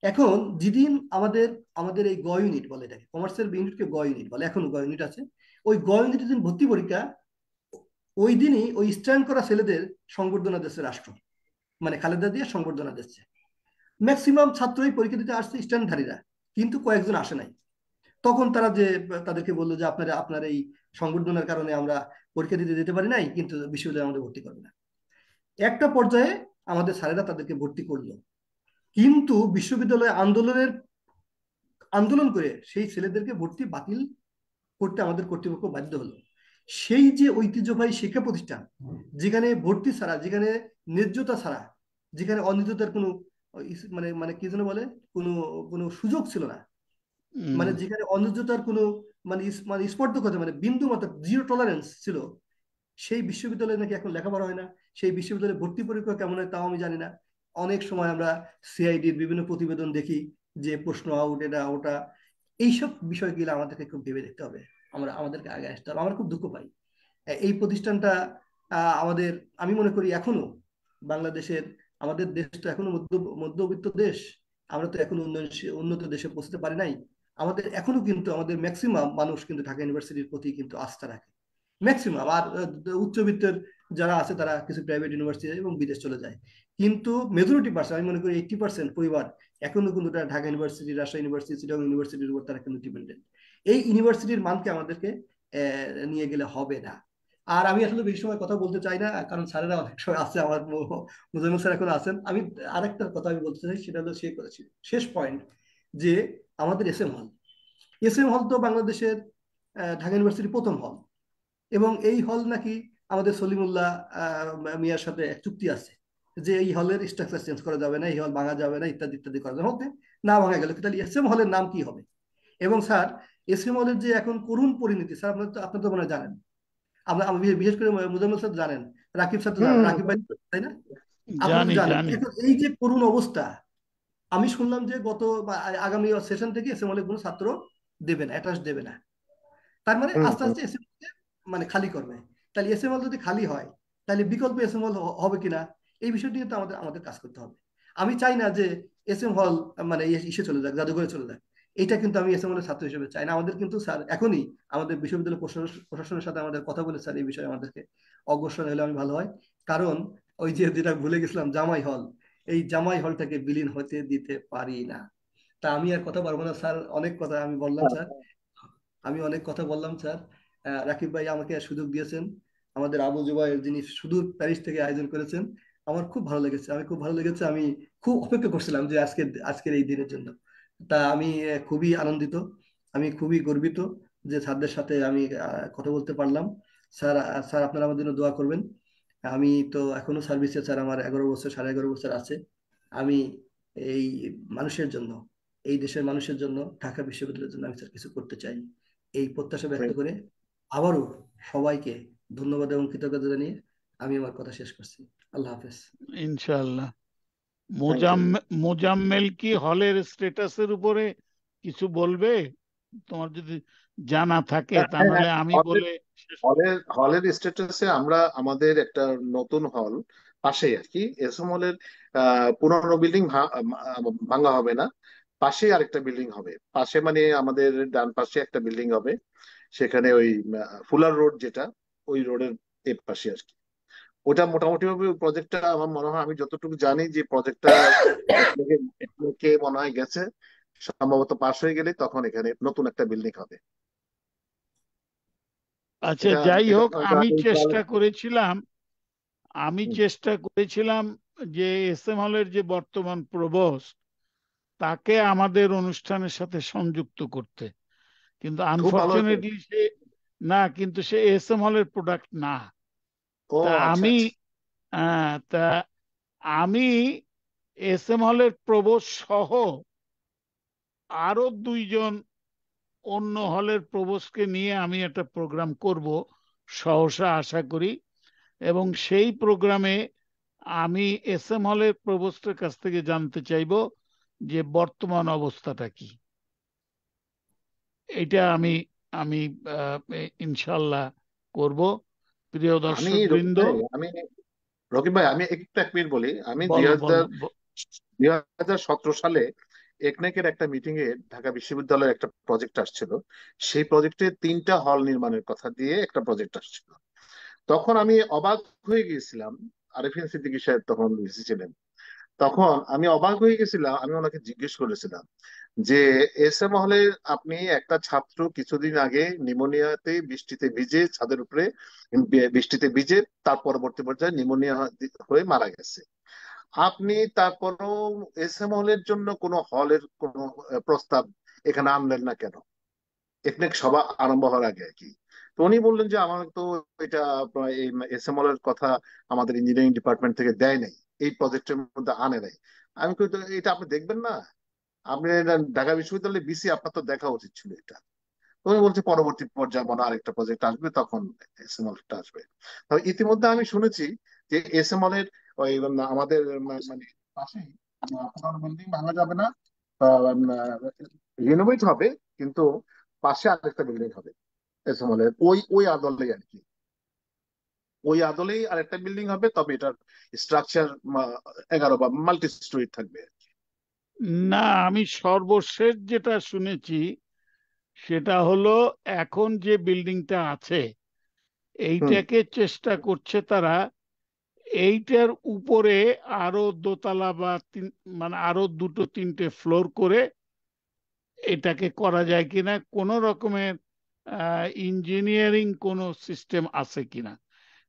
এখন যেদিন আমাদের আমাদের এই গ ইউনিট বলে, এটাকে কমার্সের ইউনিটকে গ ইউনিট বলে, এখনো গ ইউনিট আছে, ওই গ ইউনিটের দিন ভর্তি পরীক্ষা, ওই দিনই ওই স্ট্যান্ড করা ছেলেদের সংবর্ধনা দিচ্ছে রাষ্ট্র, মানে খালেদা দিয়ে সংবর্ধনা দিচ্ছে। ম্যাক্সিমাম ছাত্রই পরীক্ষা দিতে আসছে স্ট্যান্ডধারীরা, কিন্তু কয়েকজন আসে নাই। তখন তারা যে তাদেরকে বললো যে আপনারা আপনার এই সংবর্ধনার কারণে আমরা পরীক্ষা দিতে যেতে পারি নাই, কিন্তু বিশ্ববিদ্যালয়ে আমাদের ভর্তি করবে না। একটা পর্যায়ে আমাদের স্যারেরা তাদেরকে ভর্তি করলো, কিন্তু বিশ্ববিদ্যালয়ে আন্দোলন করে সেই ছেলেদেরকে ভর্তি বাতিল করতে আমাদের কর্তৃপক্ষ বাধ্য হলো। সেই যে ঐতিহ্যবাহী শিক্ষা প্রতিষ্ঠান, যেখানে ভর্তি ছাড়া, যেখানে ন্যায্যতা ছাড়া, যেখানে অনিয়মিততার কোনো মানে মানে কি যেন বলে, কোনো কোনো সুযোগ ছিল না, মানে যেখানে অনিয়মিততার কোনো মানে স্পর্ধকতা, মানে বিন্দু মাত্র জিরো টলারেন্স ছিল, সেই বিশ্ববিদ্যালয়ে নাকি এখন লেখাপড়া হয় না। সেই বিশ্ববিদ্যালয়ে ভর্তি পরীক্ষা কেমন হয় তাও আমি জানি না। অনেক সময় আমরা সিআইডির বিভিন্ন প্রতিবেদন দেখি যে প্রশ্ন আউট, এটা ওটা, এইসব বিষয়গুলো আমাদেরকে খুব ভেবে দেখতে হবে, আমাদেরকে আগে আসতে হবে। আমরা খুব দুঃখ পাই এই প্রতিষ্ঠানটা আমাদের, আমি মনে করি এখনো বাংলাদেশের, আমাদের দেশ তো এখনো মধ্যবিত্ত দেশ, আমরা তো এখনো উন্নত দেশে পৌঁছতে পারি নাই। আমাদের এখনো কিন্তু আমাদের ম্যাক্সিমাম মানুষ কিন্তু ঢাকা ইউনিভার্সিটির প্রতি কিন্তু আস্থা রাখে, ম্যাক্সিমাম। আর উচ্চবিত্তের যারা আছে তারা কিছু প্রাইভেট ইউনিভার্সিটি এবং বিদেশ চলে যায়, কিন্তু মেজরিটি পার্সেন্ট, আমি মনে করি 80% পরিবার এখনো কিন্তু ঢাকা ইউনিভার্সিটি, রাজশাহী ইউনিভার্সিটি, চিটাগং ইউনিভার্সিটির উপর তারা কিন্তু ডিপেন্ডেন্ট। এই ইউনিভার্সিটির মানকে আমাদেরকে নিয়ে গেলে হবে না। আর আমি আসলে বেশি সময় কথা বলতে চাই না, কারণ স্যারেরা অনেক সময় আছে, আমার মুজাম্মেল স্যার এখন আছেন। আমি আরেকটা কথা আমি বলতে চাই, সেটা হলো শেষ পয়েন্ট, যে আমাদের এস এম হল তো বাংলাদেশের ঢাকা ইউনিভার্সিটির প্রথম হল, এবং এই হল নাকি আমাদের সলিমুল্লাহ মিয়ার সাথে এক চুক্তি আছে যে এই হলের স্ট্রাকচার চেঞ্জ করা যাবে না, এই হল ভাঙা যাবে না, ইত্যাদি ইত্যাদি করা যাবে। হতে না ভাঙা গেল, তাহলে এস এম হলের নাম কি হবে? এবং স্যার, এস এম হলের যে এখন করুণ পরিণতি, স্যার আপনার তো মনে হয় জানেন, আমি বিশেষ করে মুজাম্মেল স্যার জানেন, রাকিব স্যার তো জানেন, রাকিব ভাই, তাই না? আপনারা তো জানি জানেন জানি। এখন এই যে করুণ অবস্থা। আমি শুনলাম যে আগামী সেশন থেকে এস এম হলে কোনো ছাত্র দেবে না, অ্যাটাচ দেবে না। তার মানে আস্তে আস্তে এস এম মানে খালি করবে। তাহলে এস এম হল যদি খালি হয়, তাহলে বিকল্প এস এম হল হবে কিনা, এই বিষয়টি তো আমাদের কাজ করতে হবে। আমি চাই না যে এস এম হল মানে ইসে চলে যাক, জাদুঘরে চলে যাক। এটা কিন্তু আমি এস এম হলের ছাত্র হিসেবে চাই না। আমাদের কিন্তু স্যার এখনই আমাদের বিশ্ববিদ্যালয় প্রশাসনের সাথে আমাদের কথা বলে স্যার এই বিষয়ে আমাদেরকে অগ্রসর হলে আমি ভালো হয়। কারণ ওই যে যেটা ভুলে গেছিলাম, জামাই হল, এই জামাই হলটাকে বিলীন হতে দিতে পারি না। তা আমি আর কথা পারবো না স্যার, অনেক কথা আমি বললাম স্যার, আমি অনেক কথা বললাম স্যার। রাকিব ভাই আমাকে সুযোগ দিয়েছেন, আমাদের আবু জুবাইর যিনি সুদূর প্যারিস থেকে আয়োজন করেছেন। আমার খুব ভালো লেগেছে, আমি খুব অপেক্ষা করছিলাম যে আজকের এই দিনের জন্য। তা আমি খুবই আনন্দিত, আমি খুবই গর্বিত যে স্যারদের সাথে আমি কথা বলতে পারলাম। স্যার আপনারা আমার জন্য দোয়া করবেন। আমি তো এখনো সার্ভিসে স্যার, আমার 11 বছর, 11.5 বছর আছে। আমি এই মানুষের জন্য, এই দেশের মানুষের জন্য, ঢাকা বিশ্ববিদ্যালয়ের জন্য আমি স্যার কিছু করতে চাই, এই প্রত্যাশা ব্যক্ত করে আবারও সবাইকে ধন্যবাদ এবং কৃতজ্ঞতা জানিয়ে আমি আমার কথা শেষ করছি। আল্লাহ হাফেজ। ইনশাআল্লাহ। Thank you. মোজাম্মেল কি হলের স্ট্যাটাসের উপরে কিছু বলবে? তোমার যদি জানা থাকে, তা হ্যাঁ, নাহলে আমি হলের বলে শেষ করব। হলের হলের স্ট্যাটাসে আমরা আমাদের একটা নতুন হল পাশেই আর কি, এসএম হলের পুরনো বিল্ডিং ভাঙা হবে না, পাশে আরেকটা বিল্ডিং হবে। পাশে মানে আমাদের ডান পাশে একটা বিল্ডিং হবে, সেখানে ওই ফুলার রোড যেটা, ওই রোডের এ পাশে আর কি। ওটা মোটামুটি ভাবে প্রজেক্টটা আমার মনে হয়, আমি যতটুকু জানি যে প্রজেক্টটা মনে হয় গেছে, সম্ভবত পাশ হয়ে গেলে তখন এখানে নতুন একটা বিল্ডিং হবে। আচ্ছা, এটা যাই এটা হোক, হয়তো আগামীকাল। আমি হুম, চেষ্টা করেছিলাম যে এস এম হলের যে বর্তমান প্রভোস্ট, তাকে আমাদের অনুষ্ঠানের সাথে সংযুক্ত করতে, কিন্তু খুব ভালো হতো। আনফরচুনেটলি সে এস এম হলের প্রোডাক্ট না। ও তা আচ্ছা আমি আচ্ছা। তা আমি এস এম হলের প্রভোস্ট সহ আরো 2 জন অন্য হলের প্রভোস্টকে নিয়ে আমি একটা প্রোগ্রাম করব সহসা আশা করি, এবং সেই প্রোগ্রামে আমি এসএম হলের প্রভোস্টের কাছ থেকে জানতে চাইব যে বর্তমান অবস্থাটা কি। এটা আমি আমি ইনশাল্লাহ করব। প্রিয় আমি দর্শক রকিব বৃন্দ, ভাই আমি রকিব ভাই আমি একটু 1 মিনিট বলি। আমি বলো বলো 2017 সালে একনেকের একটা মিটিং এ ঢাকা বিশ্ববিদ্যালয়ের একটা প্রজেক্ট আসছিল। সেই প্রজেক্টে 3টা হল নির্মাণের কথা দিয়ে একটা প্রজেক্ট আসছিল। তখন আমি অবাক হয়ে গিয়েছিলাম। আরিফিন সিদ্দিকী সাহেব তখন ভিসি ছিলেন। তখন আমি অবাক হয়ে গেছিলাম। আমি ওনাকে জিজ্ঞেস করেছিলাম যে এস এম হলে আপনি একটা ছাত্র কিছুদিন আগে নিউমোনিয়াতে বৃষ্টিতে ভিজে ছাদের উপরে বৃষ্টিতে ভিজে তার পরবর্তী পর্যায়ে নিউমোনিয়া হয়ে মারা গেছে। আপনি তারপরও এস এম হলের জন্য কোনো হলের কোনো প্রস্তাব এখানে আনলেন না কেন? একনেক সভা আরম্ভ হওয়ার আগে আর কি। তো উনি বললেন যে আমার তো এটা এই এসএমএল এর কথা আমাদের ইঞ্জিনিয়ারিং ডিপার্টমেন্ট থেকে দেয় নাই, এই প্রজেক্টের মধ্যে আনে নাই। আমি কই, তো এটা আপনি দেখবেন না? আপনি ঢাকা বিশ্ববিদ্যালয়ের বিসি, আপনার তো দেখা উচিত ছিল এটা। তো উনি বলছে পরবর্তী পর্যায়ে মনে হয় আরেকটা প্রজেক্ট আসবে, তখন এসএমএল টা আসবে। তবে ইতিমধ্যে আমি শুনেছি যে এসএমএল এর ওই আমাদের মানে পাশেই পুরোনো বিল্ডিং ভাঙা যাবে না, রিনোভেট হবে, কিন্তু পাশে আরেকটা বিল্ডিং হবে এসমলের ওই ওই আদলে আর কি। ওই আদলেই আরেকটা বিল্ডিং হবে, তবে এটার স্ট্রাকচার 11 বা মাল্টি স্টোরি থাকবে। না, আমি সর্বশেষ যেটা শুনেছি সেটা হলো এখন যে বিল্ডিংটা আছে হুম। এইটাকে চেষ্টা করছে তারা এইটার উপরে আরো দোতলা বা মানে আরো 2-3টে ফ্লোর করে এটাকে করা যায় কিনা, কোন রকমের ইঞ্জিনিয়ারিং কোন সিস্টেম আছে কিনা।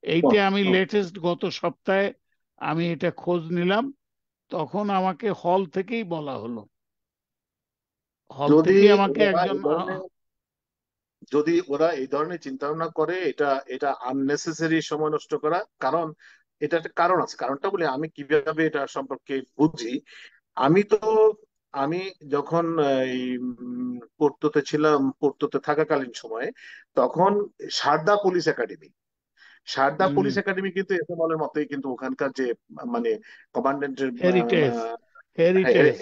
এইটা আমি লেটেস্ট গত সপ্তাহে আমি এটা খোঁজ নিলাম, তখন আমাকে হল থেকেই বলা হলো। হল যদি থেকে আমাকে ওরা একজন এই ধরনের যদি ওরা এই ধরনের চিন্তা ভাবনা করে, এটা এটা আননেসেসারি সময় নষ্ট করা। কারণ এটা একটা কারণ আছে। কারণটা বলে আমি কিভাবে এটা সম্পর্কে বুঝি। আমি তো আমি যখন এই পোর্তোতে ছিলাম, পোর্তোতে থাকাকালীন সময়ে, তখন সারদা পুলিশ একাডেমি কিন্তু এসএমএল এর মতোই, কিন্তু ওখানকার যে মানে কমান্ডেন্টের হেরিটেজ হেরিটেজ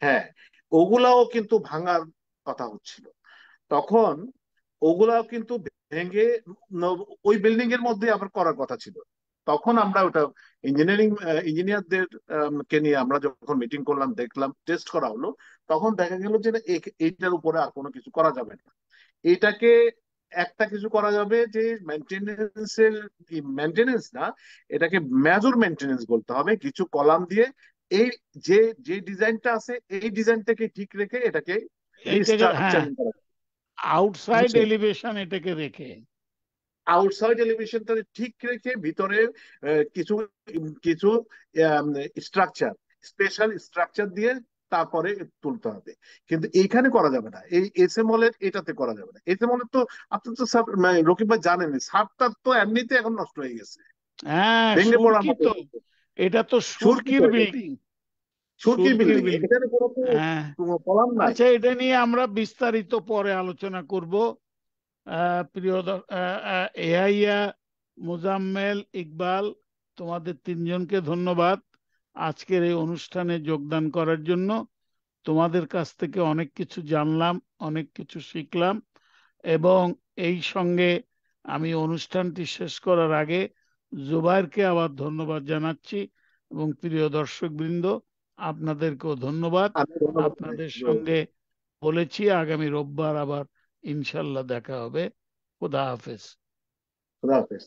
হ্যাঁ, ওগুলাও কিন্তু ভাঙার কথা হচ্ছিল তখন। ওগুলাও কিন্তু ভেঙে ওই বিল্ডিং এর মধ্যে আবার করার কথা ছিল। তখন আমরা ওটা ইঞ্জিনিয়ারদের কে নিয়ে আমরা যখন মিটিং করলাম, দেখলাম, টেস্ট করা হলো, তখন দেখা গেল যে না, এইটার উপরে আর কোনো কিছু করা যাবে না। এটাকে একটা কিছু করা যাবে যে মেনটেনেন্স না, এটাকে মেজর মেনটেনেন্স বলতে হবে, কিছু কলাম দিয়ে এই যে যে ডিজাইনটা আছে এই ডিজাইনটাকে ঠিক রেখে এটাকে এইটাকে, হ্যাঁ, রিস্ট্রাকচারিং করা। আউটসাইড বুঝছেন? এলিভেশন এটাকে রেখে আউটসাইড এলিভেশনটা ঠিক রেখে ভিতরে কিছু কিছু স্ট্রাকচার, স্পেশাল স্ট্রাকচার দিয়ে তারপরে তুলতে হবে। কিন্তু এইখানে করা যাবে না, এই এসএমএল এর এটাতে করা যাবে না। এসএমএল এর তো আপনি তো রকিব ভাই জানেন, ছাদটা তো এমনিতে এখন নষ্ট হয়ে গেছে, হ্যাঁ, ভেঙে পড়ার সুরকি মতো। তো, এটা তো সুরকি সুরকির টয়লেট, বিল্ডিং, সুরকি সুরকির বিল্ডিং, বিল্ডিং। এখানে কোনো হ্যাঁ, কলাম নাই। আচ্ছা, এটা নিয়ে আমরা বিস্তারিত পরে আলোচনা করব। প্রিয় এহাইয়া, মোজাম্মেল, ইকবাল, তোমাদের তিনজনকে ধন্যবাদ আজকের এই অনুষ্ঠানে যোগদান করার জন্য। তোমাদের কাছ থেকে অনেক কিছু জানলাম, অনেক কিছু শিখলাম, এবং এই সঙ্গে আমি অনুষ্ঠানটি শেষ করার আগে জুবাইরকে আবার ধন্যবাদ জানাচ্ছি, এবং প্রিয় দর্শকবৃন্দ আপনাদেরকেও ধন্যবাদ। আমি ধন্যবাদ আপনাদের সঙ্গে বলেছি আগামী রোববার আবার ইনশাল্লাহ দেখা হবে। খুদা হাফেজ। খুদা হাফেজ।